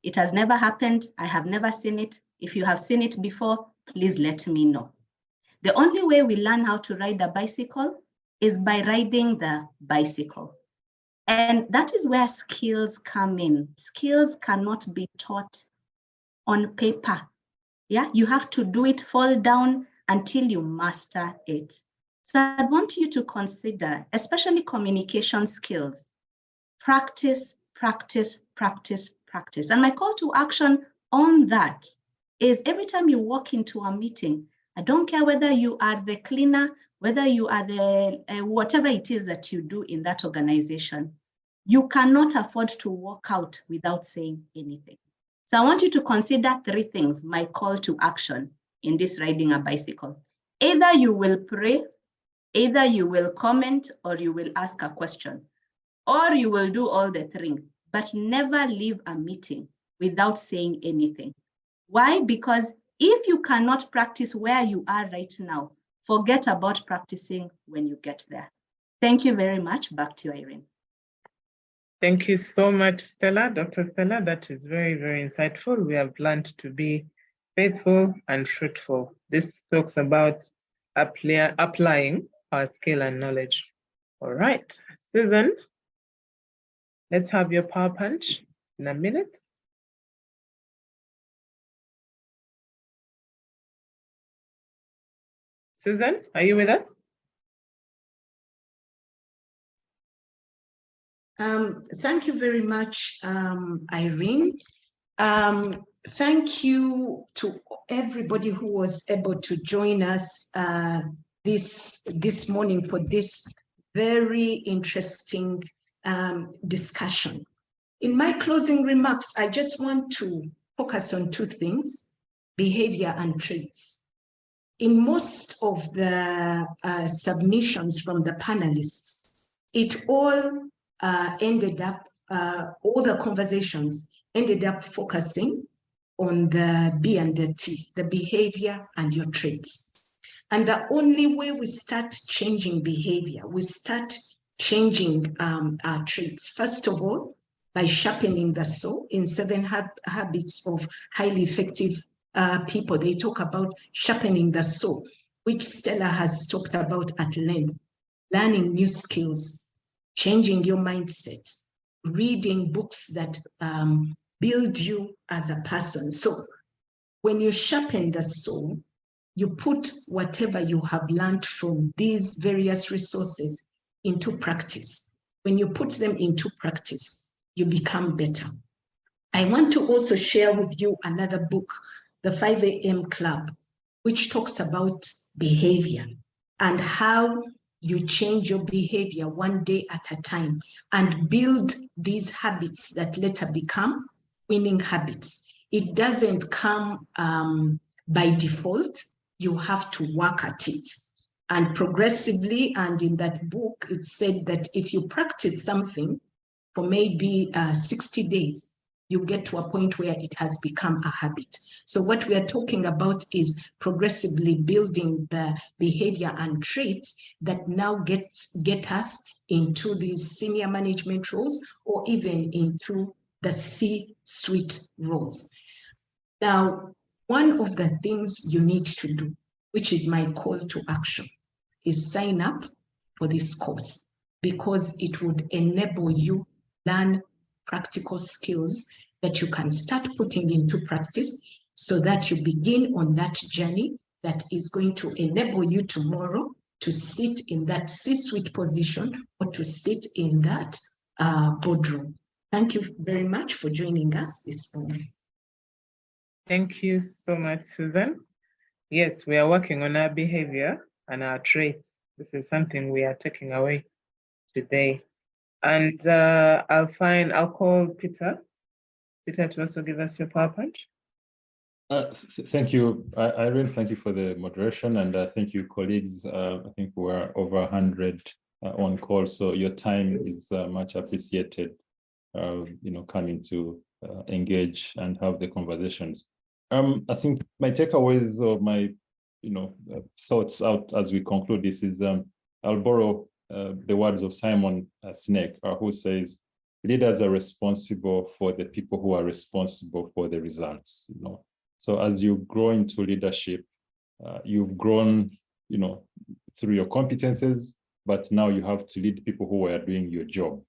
It has never happened. I have never seen it. If you have seen it before, please let me know. The only way we learn how to ride a bicycle is by riding the bicycle. And that is where skills come in. Skills cannot be taught on paper. Yeah, you have to do it, fall down until you master it. So I want you to consider, especially communication skills, practice, practice, practice, practice. And my call to action on that is every time you walk into a meeting, I don't care whether you are the cleaner, whether you are the whatever it is that you do in that organization, you cannot afford to walk out without saying anything. So I want you to consider 3 things, my call to action in this riding a bicycle. Either you will pray, either you will comment, or you will ask a question, or you will do all the 3, but never leave a meeting without saying anything. Why? Because if you cannot practice where you are right now, forget about practicing when you get there. Thank you very much. Back to you, Irene. Thank you so much, Stella, Dr. Stella. That is very, very insightful. We have learned to be faithful and fruitful. This talks about applying our skill and knowledge. All right, Susan, let's have your power punch in a minute. Susan, are you with us? Thank you very much, Irene. Thank you to everybody who was able to join us this morning for this very interesting discussion. In my closing remarks, I just want to focus on 2 things, behavior and traits. In most of the submissions from the panelists, it all ended up, all the conversations ended up focusing on the B and the T, the behavior and your traits. And the only way we start changing behavior, we start changing our traits, first of all, by sharpening the saw. In 7 Habits of Highly Effective People, they talk about sharpening the saw, which Stella has talked about at length, learning new skills, changing your mindset, reading books that build you as a person. So when you sharpen the saw, you put whatever you have learned from these various resources into practice. When you put them into practice, you become better. I want to also share with you another book, The 5 a.m. Club, which talks about behavior and how you change your behavior one day at a time and build these habits that later become winning habits. It doesn't come by default. You have to work at it. And progressively, and in that book, it said that if you practice something for maybe 60 days, you get to a point where it has become a habit. So what we are talking about is progressively building the behavior and traits that now get us into these senior management roles or even into the C-suite roles. Now, one of the things you need to do, which is my call to action, is sign up for this course because it would enable you learn practical skills that you can start putting into practice so that you begin on that journey that is going to enable you tomorrow to sit in that C-suite position or to sit in that boardroom. Thank you very much for joining us this morning. Thank you so much, Susan. Yes, we are working on our behavior and our traits. This is something we are taking away today. And I'll call Peter. Peter to also give us your power punch. Thank you, Irene. Thank you for the moderation, and thank you, colleagues. I think we're over 100 on call, so your time is much appreciated. Coming to engage and have the conversations. I think my takeaways or my, thoughts out as we conclude this is I'll borrow the words of Simon Sinek, who says, "Leaders are responsible for the people who are responsible for the results." So as you grow into leadership, you've grown, through your competences, but now you have to lead people who are doing your job,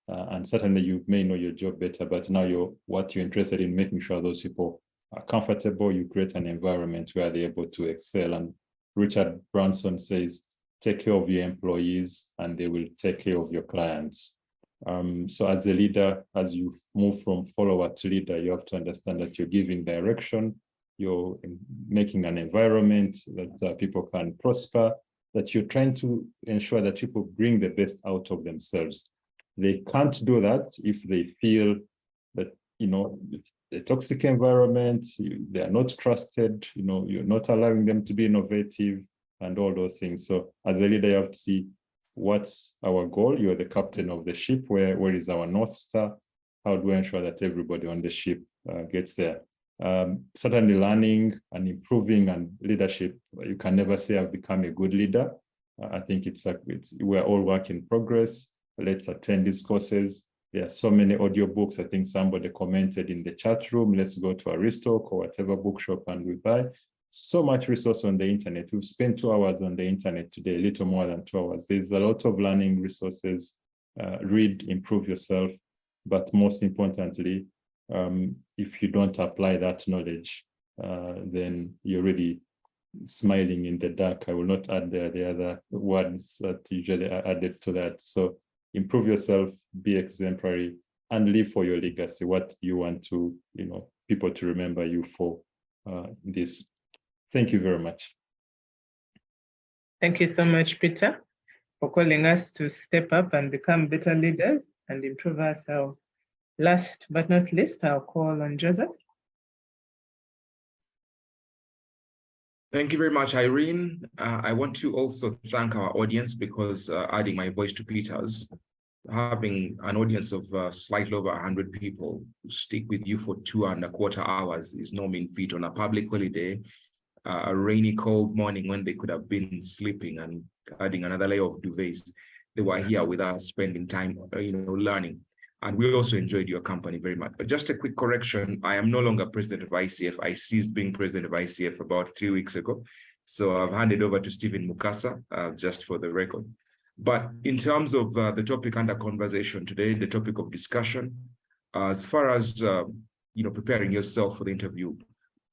and certainly you may know your job better, but now what you're interested in making sure those people are comfortable, you create an environment where they're able to excel. And Richard Branson says, take care of your employees and they will take care of your clients. So as a leader, as you move from follower to leader, you have to understand that you're giving direction, you're making an environment that people can prosper, that you're trying to ensure that people bring the best out of themselves. They can't do that if they feel that, the toxic environment, they are not trusted, you're not allowing them to be innovative and all those things. So as a leader, you have to see what's our goal. You're the captain of the ship. Where is our North Star? How do we ensure that everybody on the ship gets there? Certainly learning and improving and leadership, you can never say I've become a good leader. I think we're all work in progress. Let's attend these courses. There are so many audiobooks. I think somebody commented in the chat room, let's go to Aristoc or whatever bookshop and we buy. So much resource on the internet. We've spent 2 hours on the internet today, a little more than 2 hours. There's a lot of learning resources. Read, improve yourself. But most importantly, if you don't apply that knowledge, then you're really smiling in the dark. I will not add the other words that usually are added to that. So improve yourself, be exemplary, and live for your legacy. What you want to, people to remember you for this. Thank you very much. Thank you so much, Peter, for calling us to step up and become better leaders and improve ourselves. Last but not least, I'll call on Joseph. Thank you very much, Irene. I want to also thank our audience because adding my voice to Peter's, having an audience of slightly over 100 people stick with you for 2.25 hours is no mean feat on a public holiday, a rainy, cold morning when they could have been sleeping and adding another layer of duvets. They were here with us spending time, learning. And we also enjoyed your company very much. But just a quick correction, I am no longer president of ICF. I ceased being president of ICF about 3 weeks ago. So I've handed over to Stephen Mukasa, just for the record. But in terms of the topic under conversation today, the topic of discussion, as far as, preparing yourself for the interview,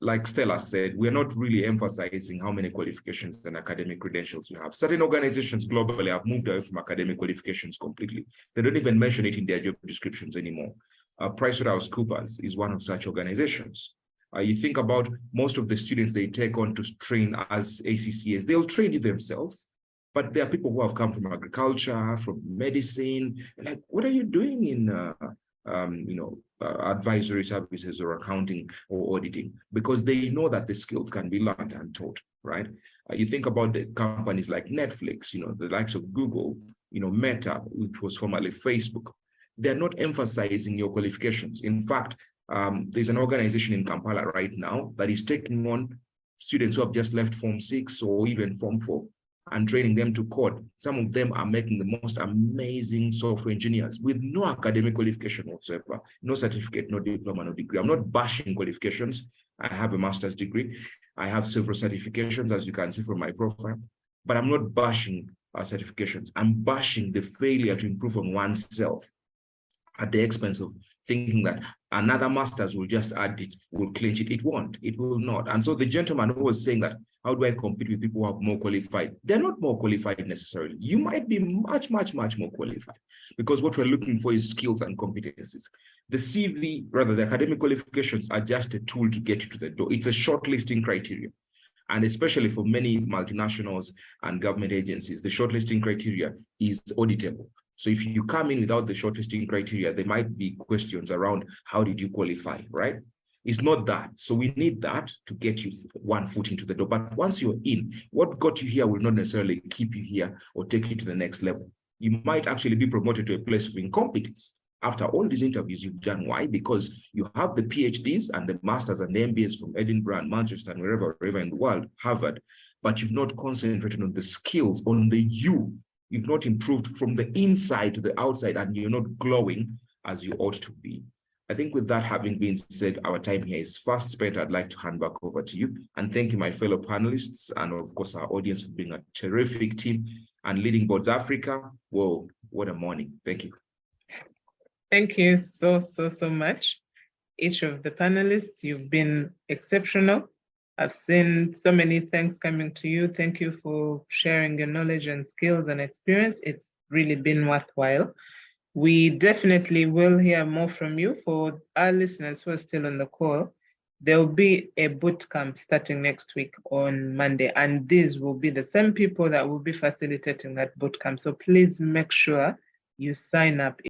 like Stella said, we're not really emphasizing how many qualifications and academic credentials you have. Certain organizations globally have moved away from academic qualifications completely. They don't even mention it in their job descriptions anymore. PricewaterhouseCoopers is one of such organizations. You think about most of the students they take on to train as ACCAs, they'll train you themselves, but there are people who have come from agriculture, from medicine, like, what are you doing in advisory services or accounting or auditing? Because they know that the skills can be learned and taught, right? You think about the companies like Netflix, the likes of Google, Meta, which was formerly Facebook. They're not emphasizing your qualifications. In fact, there's an organization in Kampala right now that is taking on students who have just left Form 6 or even Form 4 and training them to code. Some of them are making the most amazing software engineers with no academic qualification whatsoever, no certificate, no diploma, no degree. I'm not bashing qualifications. I have a master's degree. I have several certifications, as you can see from my profile, but I'm not bashing certifications. I'm bashing the failure to improve on oneself at the expense of thinking that another master's will just add it, will clinch it. It won't, it will not. And so the gentleman who was saying that, how do I compete with people who are more qualified? They're not more qualified necessarily. You might be much, much, much more qualified because what we're looking for is skills and competencies. The CV, rather the academic qualifications are just a tool to get you to the door. It's a shortlisting criteria. And especially for many multinationals and government agencies, the shortlisting criteria is auditable. So if you come in without the shortlisting criteria, there might be questions around how did you qualify, right? It's not that. So we need that to get you one foot into the door. But once you're in, what got you here will not necessarily keep you here or take you to the next level. You might actually be promoted to a place of incompetence after all these interviews you've done. Why? Because you have the PhDs and the masters and the MBAs from Edinburgh and Manchester and wherever in the world, Harvard, but you've not concentrated on the skills, on the you. You've not improved from the inside to the outside, and you're not glowing as you ought to be. I think with that having been said, our time here is fast spent. I'd like to hand back over to you. And thank you, my fellow panelists, and of course, our audience for being a terrific team and leading Boards Africa. Whoa, what a morning. Thank you. Thank you so much. Each of the panelists, you've been exceptional. I've seen so many thanks coming to you. Thank you for sharing your knowledge and skills and experience. It's really been worthwhile. We definitely will hear more from you. For our listeners who are still on the call, there will be a boot camp starting next week on Monday, and these will be the same people that will be facilitating that boot camp. So please make sure you sign up.